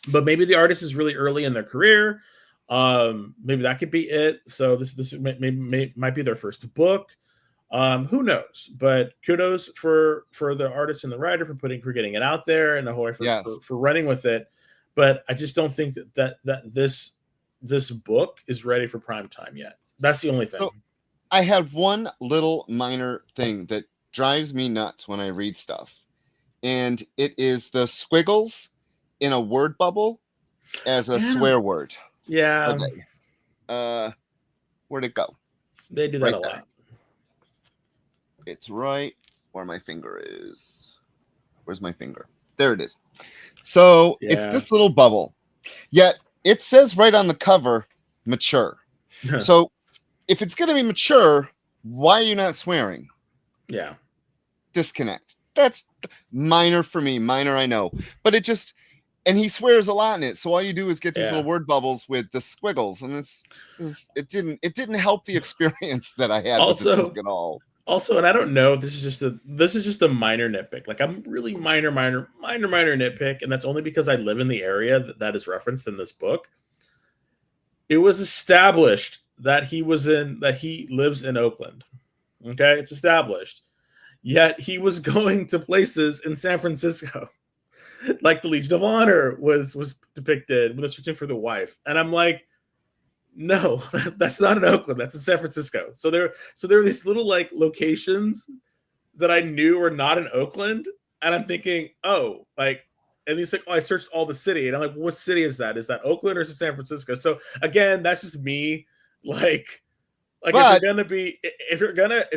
But maybe the artist is really early in their career. Maybe that could be it. So this might be their first book. Who knows? But kudos for the artist and the writer for getting it out there, and the whole for running with it. But I just don't think that this book is ready for prime time yet. That's the only thing. So I have one little minor thing that drives me nuts when I read stuff, and it is the squiggles in a word bubble as a swear word. Yeah. Okay. Where'd it go? They do that a lot. It's right where my finger is. Where's my finger? There it is. So it's this little bubble. Yet it says right on the cover, mature. So if it's going to be mature, why are you not swearing? Yeah. Disconnect. That's minor for me. Minor, I know. But it just... And he swears a lot in it, so all you do is get these little word bubbles with the squiggles, and it didn't help the experience that I had with this book at all. Also, and I don't know, this is just a minor nitpick. Like, I'm really minor nitpick, and that's only because I live in the area that is referenced in this book. It was established that he lives in Oakland. Okay, it's established. Yet he was going to places in San Francisco. Like the Legion of Honor was depicted when they're searching for the wife, and I'm like, no, that's not in Oakland. That's in San Francisco. So there are these little like locations that I knew were not in Oakland, And I'm thinking, oh, like, and he's like, oh, I searched all the city. And I'm like, what city is that? Is that Oakland or is it San Francisco? So again, that's just me. Like But- if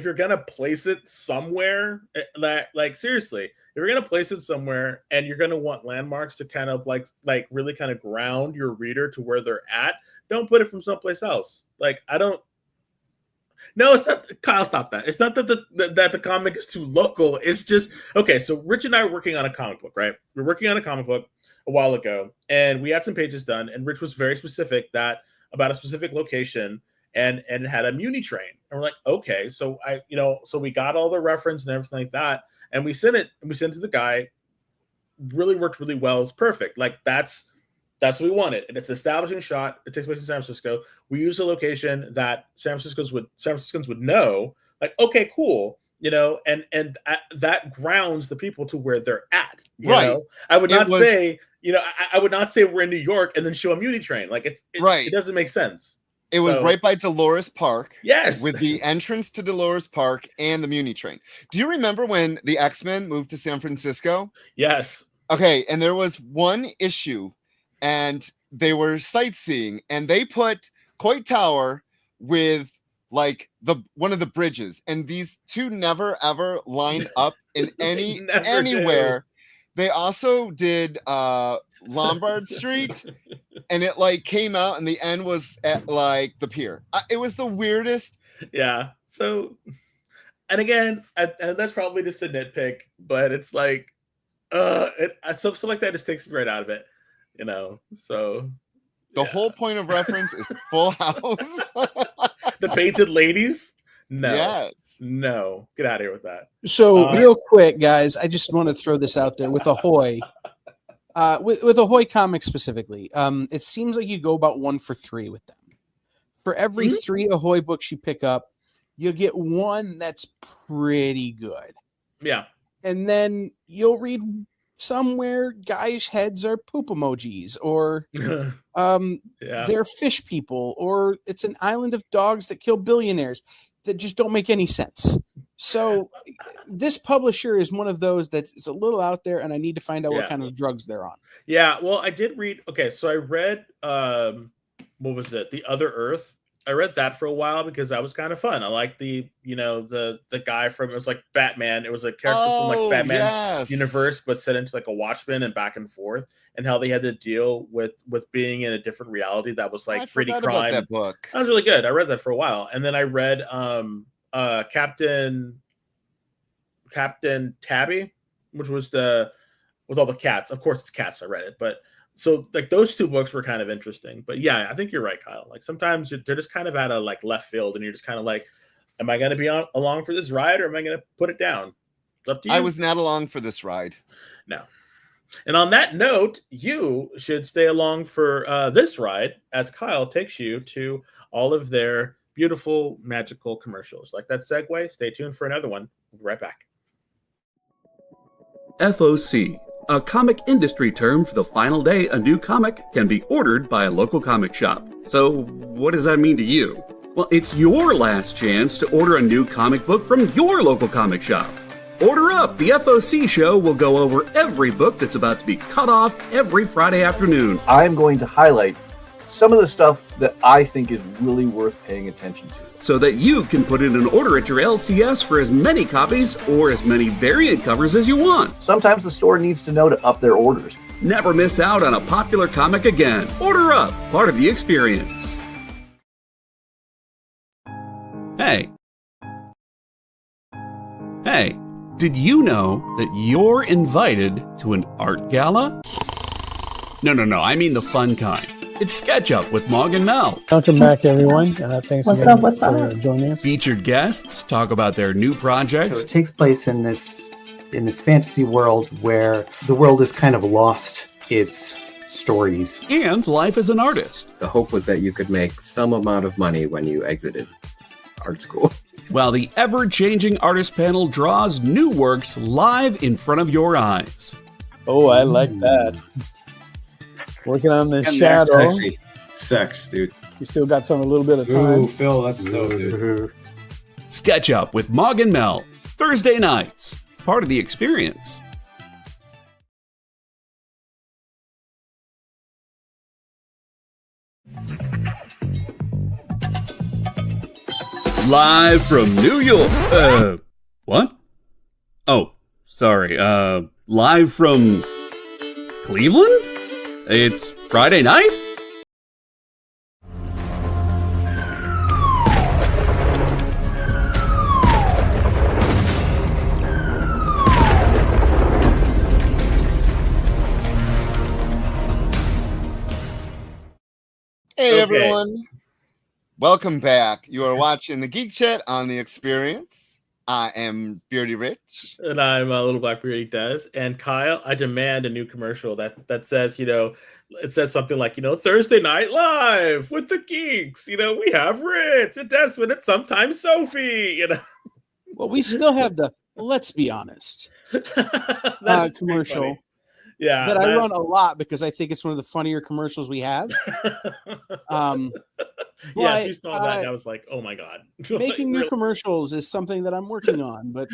you're gonna place it somewhere, like seriously, if you're gonna place it somewhere and you're gonna want landmarks to kind of like really kind of ground your reader to where they're at, don't put it from someplace else. Like I don't. No, it's not. Kyle, stop that. It's not that the comic is too local. It's just okay. So Rich and I are working on a comic book, right? We're working on a comic book a while ago, and we had some pages done, and Rich was very specific about a specific location, and it had a Muni train, and we're like, okay, so so we got all the reference and everything like that, and we sent it to the guy. Really worked really well. It's perfect. Like that's what we wanted, and it's an establishing shot. It takes place in San Francisco. We use a location that San Franciscans would know. Like, okay, cool, and that grounds the people to where they're at. You know? I would not say, I would not say we're in New York and then show a Muni train. Like it doesn't make sense. It was right by Dolores Park. Yes, with the entrance to Dolores Park and the Muni train. Do you remember when the X-Men moved to San Francisco? Yes. Okay, and there was one issue. And they were sightseeing, and they put Coit Tower with like one of the bridges, and these two never ever lined up in anywhere. Do. They also did Lombard Street, and it like came out, and the end was at like the pier. It was the weirdest. Yeah. So, and again, and that's probably just a nitpick, but it's like, something like that just takes me right out of it. So the whole point of reference is Full House. The painted ladies? No. Yes. No. Get out of here with that. So real quick, guys, I just want to throw this out there with Ahoy. With Ahoy Comics specifically, it seems like you go about 1 for 3 with them. For every 3 Ahoy books you pick up, you'll get one that's pretty good. Yeah. And then you'll read somewhere guys' heads are poop emojis, or they're fish people, or it's an island of dogs that kill billionaires that just don't make any sense. So this publisher is one of those that's a little out there, and I need to find out what kind of drugs they're on. Yeah, well, I did read. Okay, so I read what was it? The Other Earth. I read that for a while because that was kind of fun. I like the guy from, it was like Batman. It was a character from like Batman's universe, but set into like a Watchmen and back and forth, and how they had to deal with being in a different reality that was like pretty crime. About that book. That was really good. I read that for a while, and then I read Captain Tabby, which was with all the cats. Of course, it's cats. I read it, but. So like those 2 books were kind of interesting, but yeah, I think you're right, Kyle. Like sometimes they're just kind of at a like left field, and you're just kind of like, am I going to be along for this ride, or am I going to put it down? It's up to you. I was not along for this ride. No. And on that note, you should stay along for this ride as Kyle takes you to all of their beautiful, magical commercials. Like that segue. Stay tuned for another one. We'll be right back. FOC. A comic industry term for the final day a new comic can be ordered by a local comic shop. So, what does that mean to you? Well, it's your last chance to order a new comic book from your local comic shop. Order up! The FOC show will go over every book that's about to be cut off every Friday afternoon. I'm going to highlight some of the stuff that I think is really worth paying attention to, so that you can put in an order at your LCS for as many copies or as many variant covers as you want. Sometimes the store needs to know to up their orders. Never miss out on a popular comic again. Order up, part of the experience. Hey, did you know that you're invited to an art gala? No, I mean the fun kind. It's Sketch Up with Mog and Mel. Welcome back, everyone. Thanks again for joining us. Featured guests talk about their new projects. So it takes place in this fantasy world where the world has kind of lost its stories. And life as an artist. The hope was that you could make some amount of money when you exited art school. While the ever-changing artist panel draws new works live in front of your eyes. Oh, I like that. Working on this and shadow. Sexy. Sex, dude. You still got a little bit of time. Ooh, Phil, that's dope, dude. Sketch Up with Mog and Mel. Thursday nights. Part of the experience. Live from New York. What? Oh, sorry. Live from Cleveland? It's Friday night? Hey, everyone. Welcome back. You are watching the Geek Chat on the Experience. I am Beardy Rich. And I'm Little Blackbeardy Des. And Kyle, I demand a new commercial that says, it says something like, Thursday Night Live with the Geeks. We have Rich and Desmond and sometimes Sophie. Well, we still have the let's be honest commercial. Yeah, that I run a lot because I think it's one of the funnier commercials we have. Yeah, if you saw that, I was like, oh my god. Making new commercials is something that I'm working on, but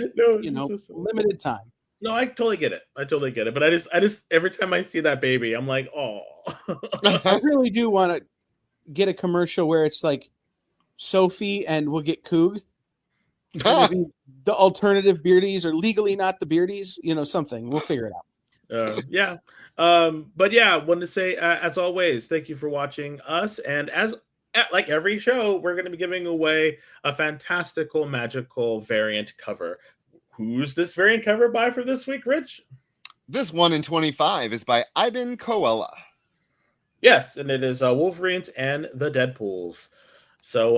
limited time. No, I totally get it. But I just every time I see that baby, I'm like, oh. I really do want to get a commercial where it's like Sophie and we'll get Coog. Maybe the alternative Beardies or legally not the Beardies, something. We'll figure it out. Yeah. But yeah, I wanted to say, as always, thank you for watching us. And like every show, we're going to be giving away a fantastical, magical variant cover. Who's this variant cover by for this week, Rich? This 1 in 25 is by Ivan Coella. Yes, and it is Wolverines and the Deadpools. So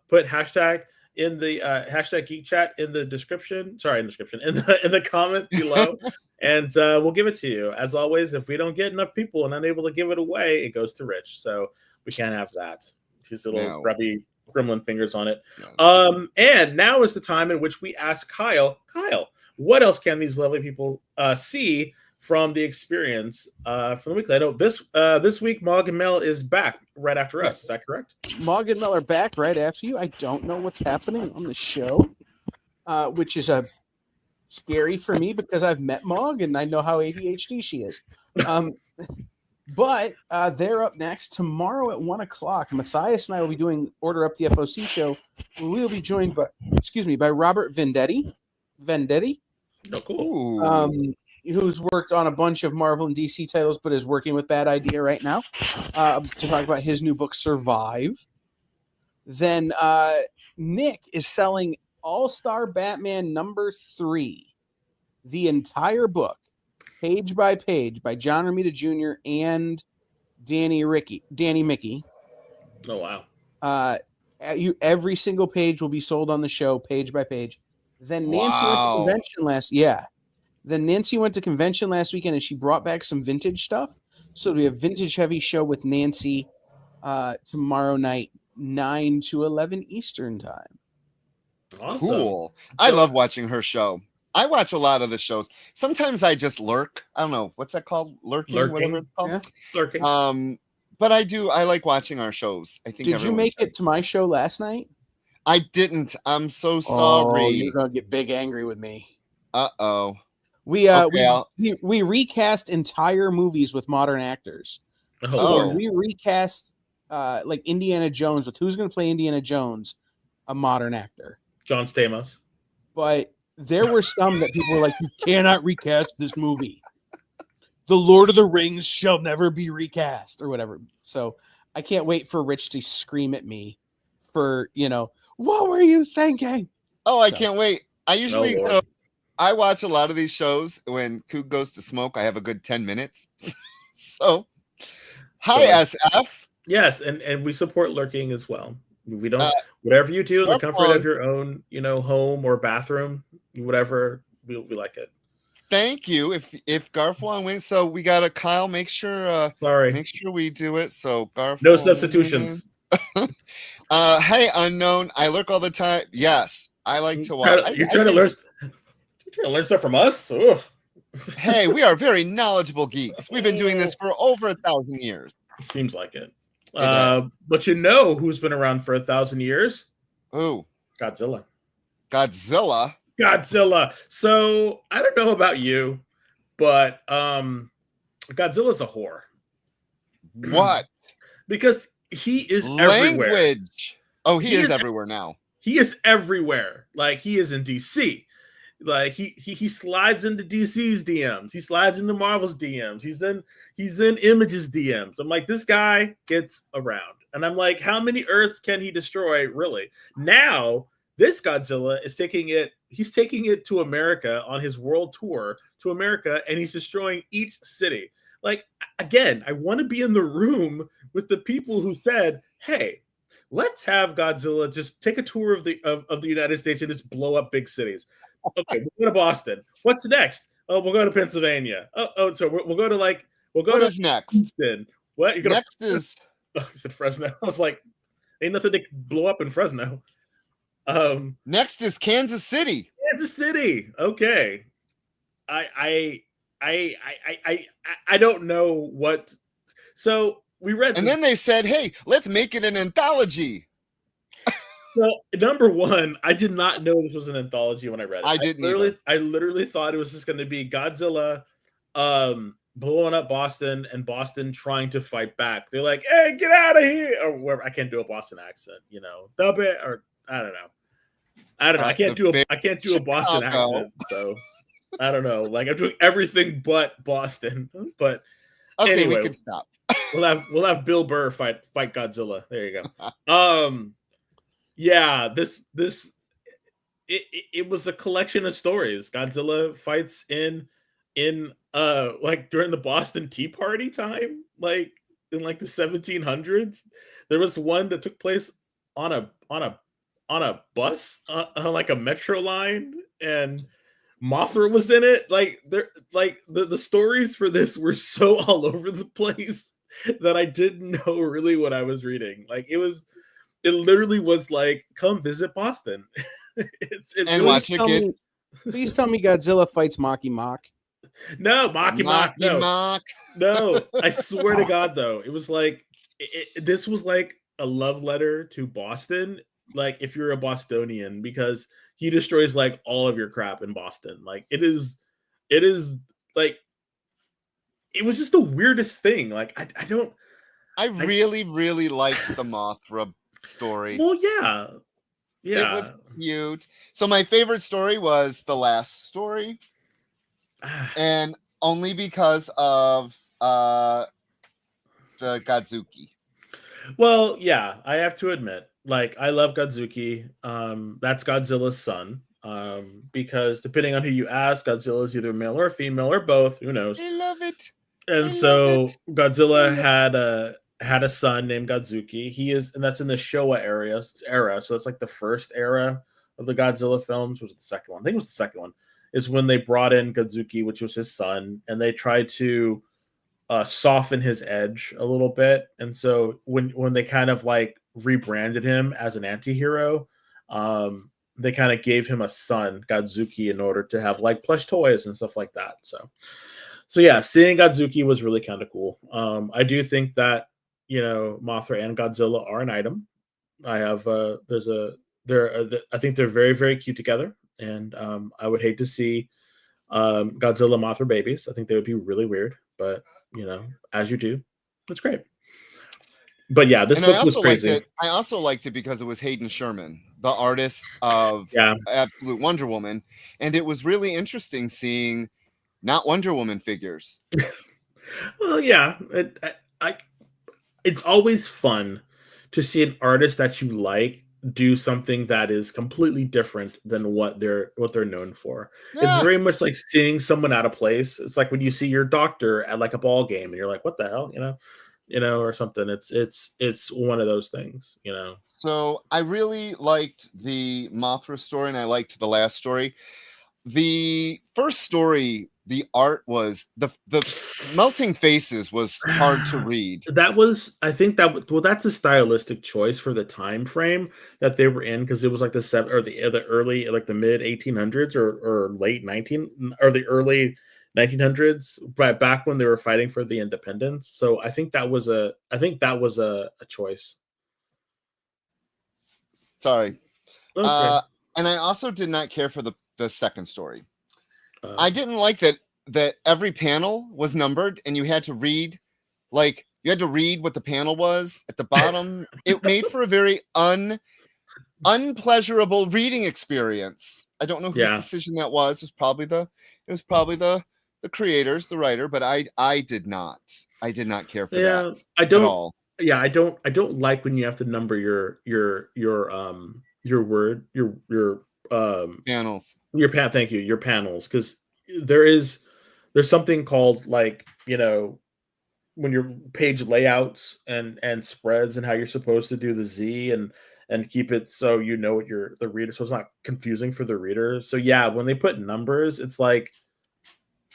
put hashtag in the hashtag Geek Chat in the description. Sorry, in the comment below. And we'll give it to you. As always, if we don't get enough people and unable to give it away, it goes to Rich. So we can't have that. His little grubby gremlin fingers on it. No. And now is the time in which we ask Kyle, what else can these lovely people see from the Experience from the weekly? I know this week Mog and Mel is back right after us. Is that correct? Mog and Mel are back right after you. I don't know what's happening on the show, which is scary for me because I've met Mog and I know how ADHD she is. But they're up next tomorrow at 1:00. Matthias and I will be doing Order Up the FOC show. We will be joined by Robert Vendetti. Oh, cool. Who's worked on a bunch of Marvel and DC titles, but is working with Bad Idea right now to talk about his new book, Survive. Then Nick is selling All-Star Batman #3, the entire book, page by page, by John Romita Jr. and Danny Mickey. Oh, wow. Every single page will be sold on the show, page by page. Then Nancy went to convention last weekend, and she brought back some vintage stuff. So it'll be a vintage-heavy show with Nancy tomorrow night, 9 to 11 Eastern time. Awesome. Cool. I love watching her show. I watch a lot of the shows. Sometimes I just lurk. I don't know. What's that called? Lurking? Whatever it's called. Yeah. Lurking. But I like watching our shows. I think. Did you make it to my show last night? I didn't. I'm so sorry. Oh, you're gonna get big angry with me. Uh-oh. We recast entire movies with modern actors. So we recast like Indiana Jones with who's gonna play Indiana Jones, a modern actor. John Stamos. But there were some that people were like, you cannot recast this movie. The Lord of the Rings shall never be recast or whatever. So I can't wait for Rich to scream at me for, what were you thinking? Oh, I can't wait. I watch a lot of these shows. When Coog goes to smoke, I have a good 10 minutes. So, hi, SF. Yes, and we support lurking as well. We don't, whatever you do in the comfort of your own, home or bathroom, whatever, we like it. Thank you. If Garfwan wins, so we got a Kyle. Make sure we do it. So Garfwan. No substitutions. Hey, unknown. I lurk all the time. Yes, I like to watch. You're trying to learn stuff from us. Ugh. Hey, we are very knowledgeable geeks. We've been doing this for over 1,000 years. Seems like it. But who's been around for 1,000 years? Who? Godzilla. So I don't know about you, but Godzilla's a whore. What? Because he is everywhere. Oh, he is everywhere now. He is everywhere. Like, he is in DC. Like, he slides into DC's DMs. He slides into Marvel's DMs. He's in Image's DMs. I'm like, this guy gets around. And I'm like, how many Earths can he destroy, really? Now, this Godzilla is taking it to America on his world tour to America, and he's destroying each city. Like, again, I want to be in the room with the people who said, hey, let's have Godzilla just take a tour of the United States and just blow up big cities. Okay, we'll go to Boston. What's next? Oh, we'll go to Pennsylvania. So we'll go to What is next? Houston. What you're gonna next is? Oh, I said Fresno. I was like, ain't nothing to blow up in Fresno. Next is Kansas City. Kansas City. Okay. I don't know what. So we read, and then they said, "Hey, let's make it an anthology." Well, number one, I did not know this was an anthology when I read it. I literally thought it was just going to be Godzilla blowing up Boston and Boston trying to fight back. They're like, "Hey, get out of here!" Or whatever. I can't do a Boston accent, dub it, or I don't know. I can't do a Boston accent, so I don't know. Like, I'm doing everything but Boston. But okay, anyway, we can stop. we'll have Bill Burr fight Godzilla. There you go. Yeah, it was a collection of stories. Godzilla fights in like during the Boston Tea Party time, like in like the 1700s. There was one that took place on a bus on like a metro line, and Mothra was in it. Like the stories for this were so all over the place that I didn't know really what I was reading. Like, it literally was like, come visit Boston. And watch it get. Please tell me Godzilla fights Mocky Mock. No, Mocky Mock. No. I swear to God, though, it was like this was like a love letter to Boston. Like, if you're a Bostonian, because he destroys like all of your crap in Boston. Like, it is like, it was just the weirdest thing. Like, I really liked the Mothra story. Well, yeah. It was cute. So my favorite story was the last story, and only because of the Godzuki. Well, yeah, I have to admit, like, I love Godzuki. That's Godzilla's son. Because depending on who you ask, Godzilla is either male or female or both. Who knows? I love it. And Godzilla had a son named Godzuki. And that's in the Showa era. So it's like the first era of the Godzilla films. Was it the second one? I think it was the second one. Is when they brought in Godzuki, which was his son, and they tried to soften his edge a little bit. And so when they kind of like rebranded him as an anti-hero, they kind of gave him a son, Godzuki, in order to have like plush toys and stuff like that. So yeah, seeing Godzuki was really kind of cool. I do think that, Mothra and Godzilla are an item. I have I think they're very, very cute together, and I would hate to see Godzilla Mothra babies. I think they would be really weird, but as you do, it's great. But yeah, this book was crazy. I also liked it because it was Hayden Sherman, the artist of Absolute Wonder Woman, and it was really interesting seeing not Wonder Woman figures. Well, yeah, it's always fun to see an artist that you like do something that is completely different than what they're known for. Yeah. It's very much like seeing someone out of place. It's like when you see your doctor at like a ball game and you're like, what the hell, or something. It's one of those things, So I really liked the Mothra story, and I liked the last story. The first story, the art was the melting faces was hard to read. That's a stylistic choice for the time frame that they were in, because it was like the early, like the mid 1800s or late the early 1900s, right back when they were fighting for the independence. So I think that was a choice. Sorry. And I also did not care for the second story. I didn't like that every panel was numbered and you had to read what the panel was at the bottom. It made for a very unpleasurable reading experience. I don't know whose decision that was. It was probably the creators, the writer, but I did not care for that I don't at all. Yeah, I don't like when you have to number your Panels. Thank you, your panels, because there's something called, like, when your page layouts and spreads and how you're supposed to do the Z and keep it so what the reader, so it's not confusing for the reader. So yeah, when they put numbers, it's like,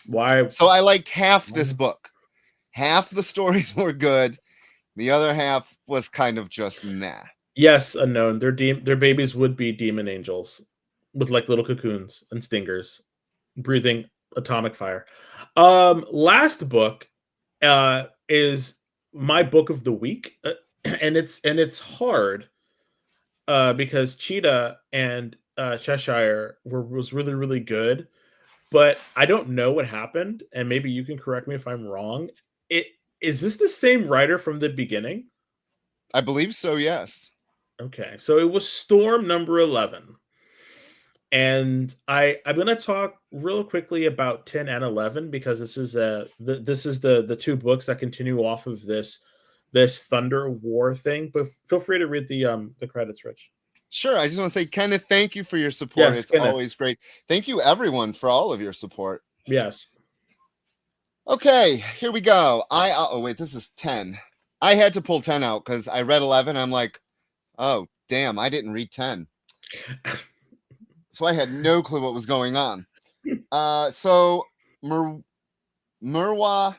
why? So I liked half this book. Half the stories were good. The other half was kind of just nah. Yes, unknown. Their babies would be demon angels with like little cocoons and stingers, breathing atomic fire. Last book is my book of the week, and it's hard because Cheetah and Cheshire was really, really good, but I don't know what happened, and maybe you can correct me if I'm wrong. Is this the same writer from the beginning? I believe so, yes. Okay, so it was Storm number 11. And I'm going to talk real quickly about 10 and 11 because this is the two books that continue off of this Thunder War thing. But feel free to read the credits, Rich. Sure. I just want to say, Kenneth, thank you for your support. Yes, it's Kenneth. Always great. Thank you, everyone, for all of your support. Yes. Okay, here we go. Oh wait, this is 10. I had to pull 10 out because I read 11. I'm like, oh damn, I didn't read 10. So I had no clue what was going on. So Murwa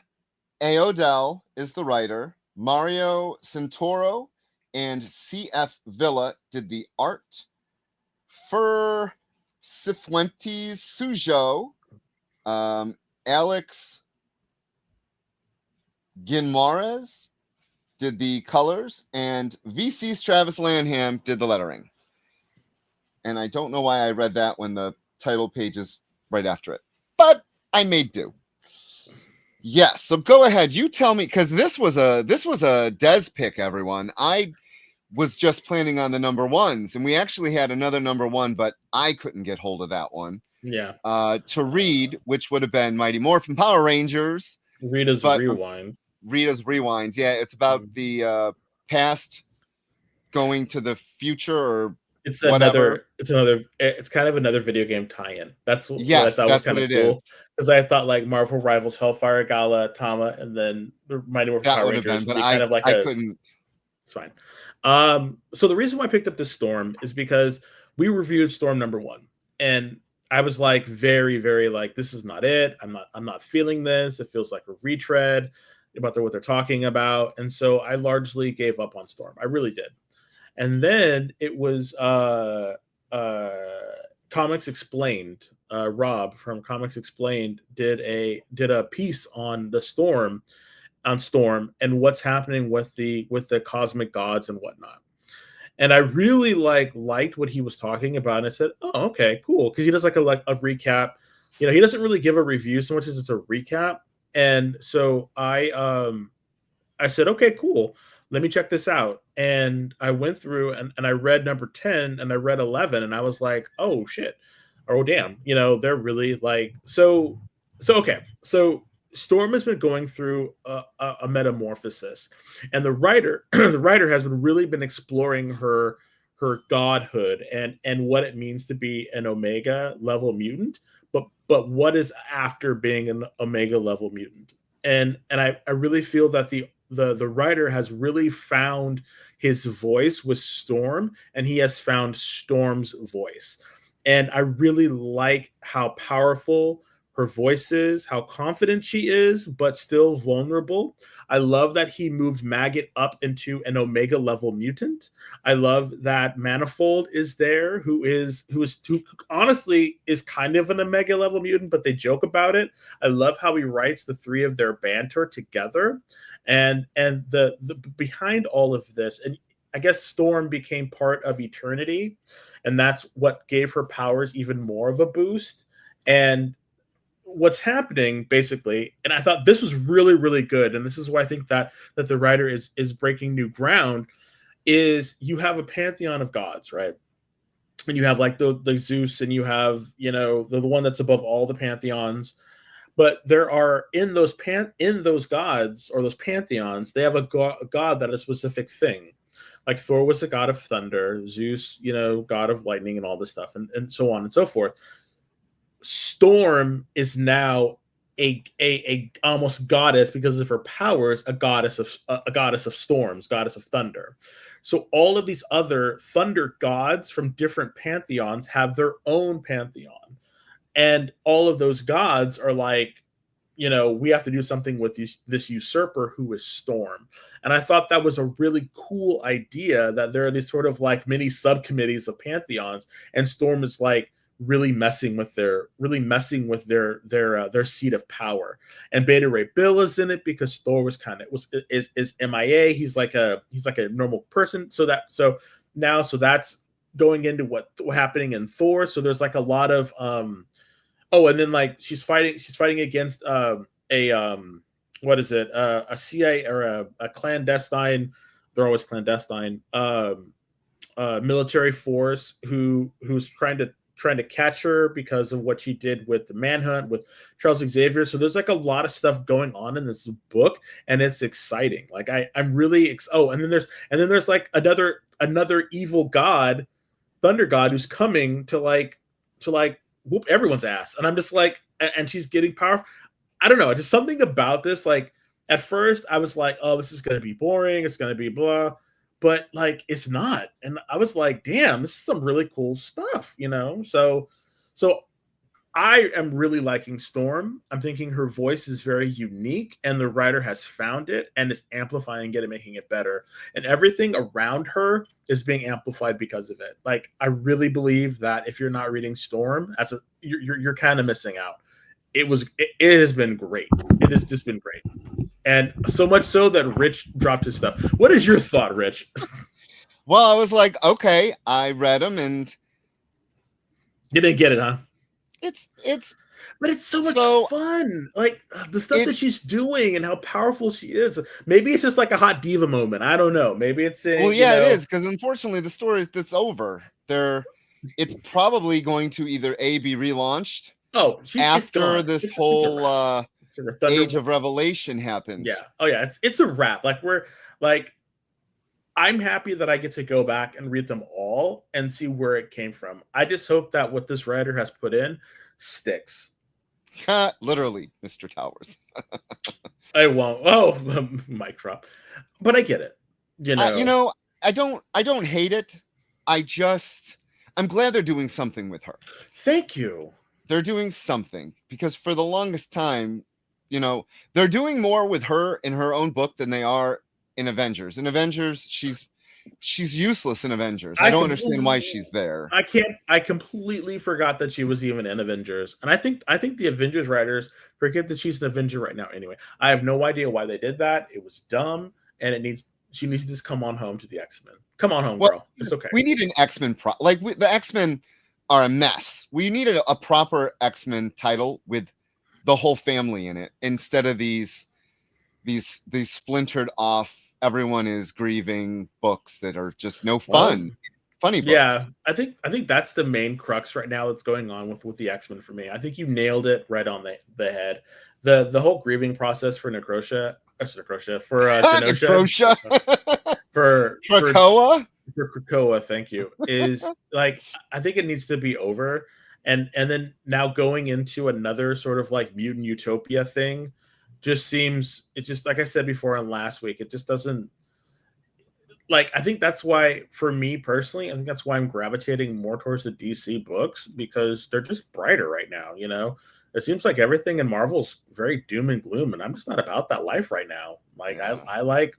Aodel is the writer. Mario Santoro and C.F. Villa did the art. Fer Cifuentes Sujo, Alex Guimaraes did the colors, and VC's Travis Lanham did the lettering. And I don't know why I read that when the title page is right after it, but I made do. Yes, so go ahead. You tell me, because this was a Des pick, everyone. I was just planning on the number ones, and we actually had another number one, but I couldn't get hold of that one. Yeah. To read, which would have been Mighty Morphin Power Rangers. Rita's Rewind. Yeah, it's about the past going to the future, or it's whatever. It's kind of another video game tie-in. That's what I thought was kind of cool. Because I thought like Marvel Rivals, Hellfire Gala, Tama, and then the Mighty Morphin Power Rangers would be kind of like I couldn't. It's fine. So the reason why I picked up this Storm is because we reviewed Storm number 1, and I was like very, very like, this is not it. I'm not feeling this. It feels like a retread about what they're talking about. And so I largely gave up on Storm. I really did. And then it was Comics Explained. Rob from Comics Explained did a piece on Storm and what's happening with the cosmic gods and whatnot. And I really liked what he was talking about. And I said, oh, okay, cool. Because he does like a recap. He doesn't really give a review so much as it's a recap. And so I said, okay, cool. Let me check this out. And I went through and I read number 10 and I read 11 and I was like, oh shit. Oh damn. They're really like, so okay. So Storm has been going through a metamorphosis, and the writer has really been exploring her godhood and what it means to be an Omega level mutant, but what is after being an Omega level mutant. And I really feel that the writer has really found his voice with Storm, and he has found Storm's voice. And I really like how powerful her voice is, how confident she is, but still vulnerable. I love that he moved Maggot up into an Omega level mutant. I love that Manifold is there, who honestly is kind of an Omega level mutant, but they joke about it. I love how he writes the three of their banter together, and the behind all of this. And I guess Storm became part of Eternity, and that's what gave her powers even more of a boost. And what's happening basically, and I thought this was really, really good, and this is why I think that the writer is breaking new ground, is you have a pantheon of gods, right? and you have like the Zeus, and you have, you know, the one that's above all the pantheons. But there are in those gods or those pantheons, they have a god that is a specific thing. Like Thor was the god of thunder, Zeus, you know, god of lightning and all this stuff, and so on and so forth. Storm is now a almost goddess because of her powers, a goddess of storms, goddess of thunder. So all of these other thunder gods from different pantheons have their own pantheon. And all of those gods are like, you know, we have to do something with this usurper who is Storm. And I thought that was a really cool idea, that there are these sort of like mini subcommittees of pantheons, and Storm is like really messing with their seat of power. And Beta Ray Bill is in it because Thor is MIA. He's like a normal person. So that's going into what happening in Thor. So there's like a lot of and then like she's fighting against a CIA or a clandestine, they're always clandestine, military force who's trying to catch her because of what she did with the manhunt with Charles Xavier. So there's like a lot of stuff going on in this book, and it's exciting. Like I'm really and then there's like another evil god, thunder god, who's coming to whoop everyone's ass. And I'm just like, and she's getting powerful. I don't know, just something about this. Like at first I was like, oh, this is going to be boring. It's going to be blah, but like, it's not. And I was like, damn, this is some really cool stuff, you know? So I am really liking Storm. I'm thinking her voice is very unique, and the writer has found it and is amplifying it and making it better. And everything around her is being amplified because of it. Like, I really believe that if you're not reading Storm, you're kind of missing out. It has been great. It has just been great. And so much so that Rich dropped his stuff. What is your thought, Rich? Well, I was like, okay, I read them and you didn't get it, huh? But it's so much fun. Like the stuff that she's doing and how powerful she is. Maybe it's just like a hot diva moment. I don't know. Maybe it's it is, because unfortunately the story that's over. It's probably going to either be relaunched after this whole Age of Revelation happens. Yeah. Oh yeah. It's a wrap. I'm happy that I get to go back and read them all and see where it came from. I just hope that what this writer has put in sticks. Literally, Mr. Towers. I won't. Oh, mic drop. But I get it. I don't hate it. I'm glad they're doing something with her. Thank you. They're doing something, because for the longest time, they're doing more with her in her own book than they are in Avengers. In Avengers, she's useless in Avengers. I don't understand why she's there. I completely forgot that she was even in Avengers. And I think the Avengers writers forget that she's an Avenger right now anyway. I have no idea why they did that. It was dumb, and she needs to just come on home to the X-Men. Come on home, girl. It's okay. We need an X-Men the X-Men are a mess. We needed a proper X-Men title with the whole family in it, instead of these splintered off, everyone is grieving books that are just no fun. Funny books. Yeah, I think that's the main crux right now that's going on with the X-Men for me. I think you nailed it right on the head. The whole grieving process for Necrosha for Genosha for Krakoa, thank you, is like, I think it needs to be over, and then now going into another sort of like mutant utopia thing just seems, it just, like I said before and last week, it just doesn't, like, I think that's why, for me personally, I think that's why I'm gravitating more towards the DC books, because they're just brighter right now. It seems like everything in Marvel's very doom and gloom, and I'm just not about that life right now. Like, I like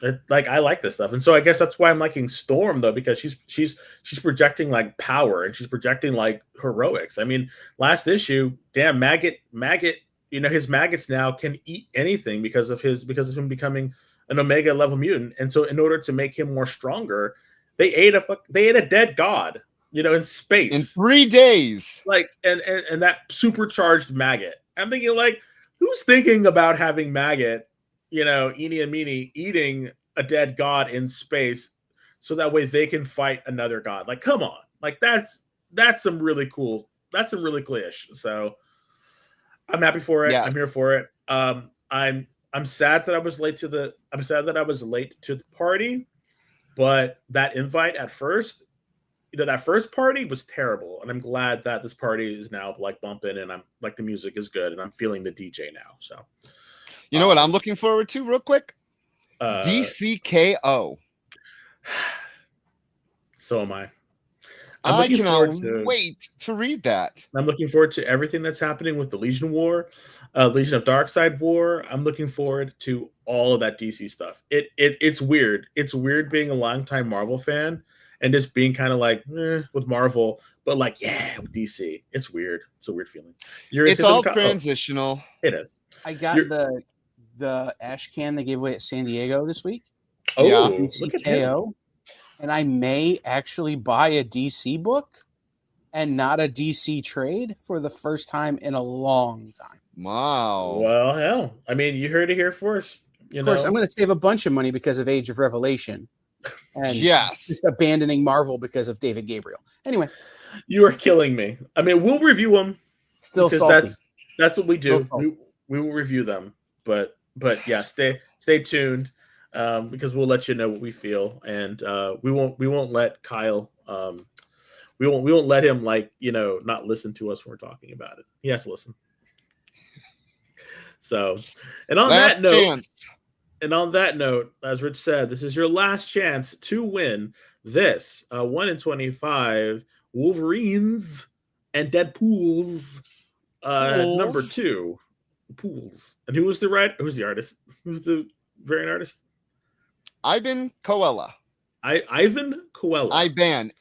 it, like, I like this stuff. And so I guess that's why I'm liking Storm, though, because she's projecting like power, and she's projecting like heroics. I mean, last issue, damn, Maggot, his maggots now can eat anything because of him becoming an Omega level mutant. And so in order to make him more stronger, they ate a dead god, in space in 3 days. Like, and that supercharged Maggot. I'm thinking, like, who's thinking about having Maggot, eeny and meeny, eating a dead god in space so that way they can fight another god? Like, come on. Like that's some really cool. That's some really cool-ish. So I'm happy for it. Yes. I'm here for it. I'm sad that I was late to the party, but that invite at first, that first party was terrible, and I'm glad that this party is now like bumping, and I'm like the music is good, and I'm feeling the DJ now. So, you know what I'm looking forward to, real quick? DCKO. So am I. I cannot wait to read that. I'm looking forward to everything that's happening with the Legion War, Legion of Darkseid War. I'm looking forward to all of that DC stuff. It's weird. It's weird being a longtime Marvel fan and just being kind of like with Marvel, but like with DC. It's weird. It's a weird feeling. It's all transitional. It is. I got the ash can they gave away at San Diego this week. Oh, yeah. Look at him. And I may actually buy a DC book and not a DC trade for the first time in a long time. Wow. Well, hell, I mean, you heard it here first. Of course, I'm going to save a bunch of money because of Age of Revelation. And yes, abandoning Marvel because of David Gabriel. Anyway, you are killing me. I mean, we'll review them. Still salty. That's what we do. We will review them, but yeah, stay tuned. Because we'll let you know what we feel, and we won't let Kyle we won't let him not listen to us when we're talking about it. He has to listen. So, and on that note, as Rich said, this is your last chance to win this 1 in 25 Wolverines and Deadpool's number 2 pools. And who's the artist? Who's the variant artist? Ivan Coella. Ivan Coella. Ivan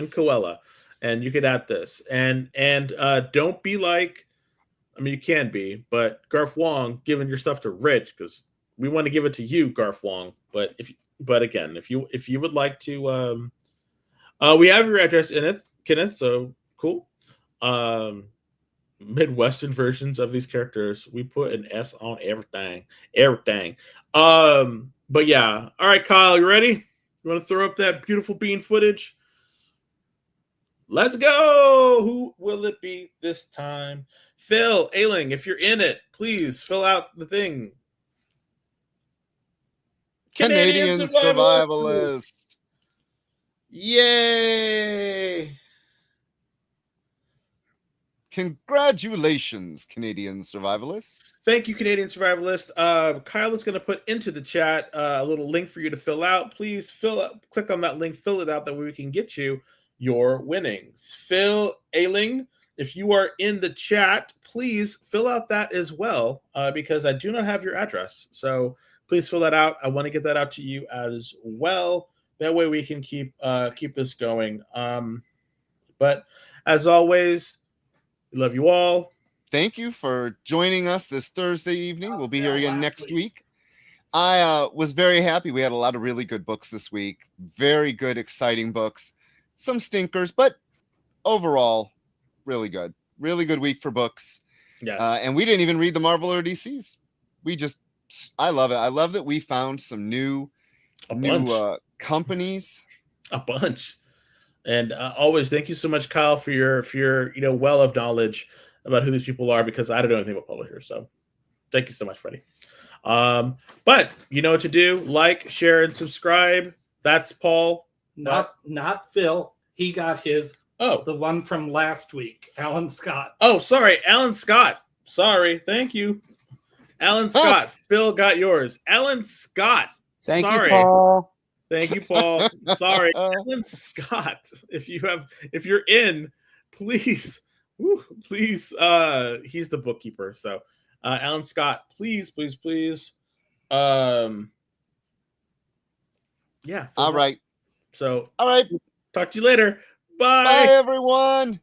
Coella. And you could add this. And don't be like, I mean, you can be, but Garth Wong giving your stuff to Rich, because we want to give it to you, Garth Wong. But if you would like to, we have your address in it, Kenneth. So cool. Midwestern versions of these characters, we put an S on everything. But yeah, all right, Kyle, you ready? You want to throw up that beautiful bean footage? Let's go. Who will it be this time? Phil Ailing, if you're in it, please fill out the thing. Canadian survivalist. Yay. Congratulations, Canadian survivalist. Thank you, Canadian survivalist. Kyle is going to put into the chat a little link for you to fill out. Please click on that link, fill it out, that way we can get you your winnings. Phil Ailing, if you are in the chat, please fill out that as well, because I do not have your address. So please fill that out. I want to get that out to you as well. That way we can keep this going. But as always, we love you all. Thank you for joining us this Thursday evening. We'll be here again next week. I was very happy. We had a lot of really good books this week. Very good, exciting books. Some stinkers, but overall, really good. Really good week for books. Yes. And we didn't even read the Marvel or DCs. I love it. I love that we found some new companies. A bunch. And always, thank you so much, Kyle, for your well of knowledge about who these people are, because I don't know anything about publishers. So thank you so much, Freddie. But you know what to do. Like, share, and subscribe. That's Paul. Not Phil. He got his. Oh, the one from last week, Alan Scott. Oh, sorry, Alan Scott. Sorry, thank you, Alan Scott. Phil got yours, Alan Scott. Thank you, Paul. Thank you, Paul. Sorry, Alan Scott. If you're in, please. He's the bookkeeper. So, Alan Scott, please. Yeah. All right. So, all right. Talk to you later. Bye. Bye, everyone.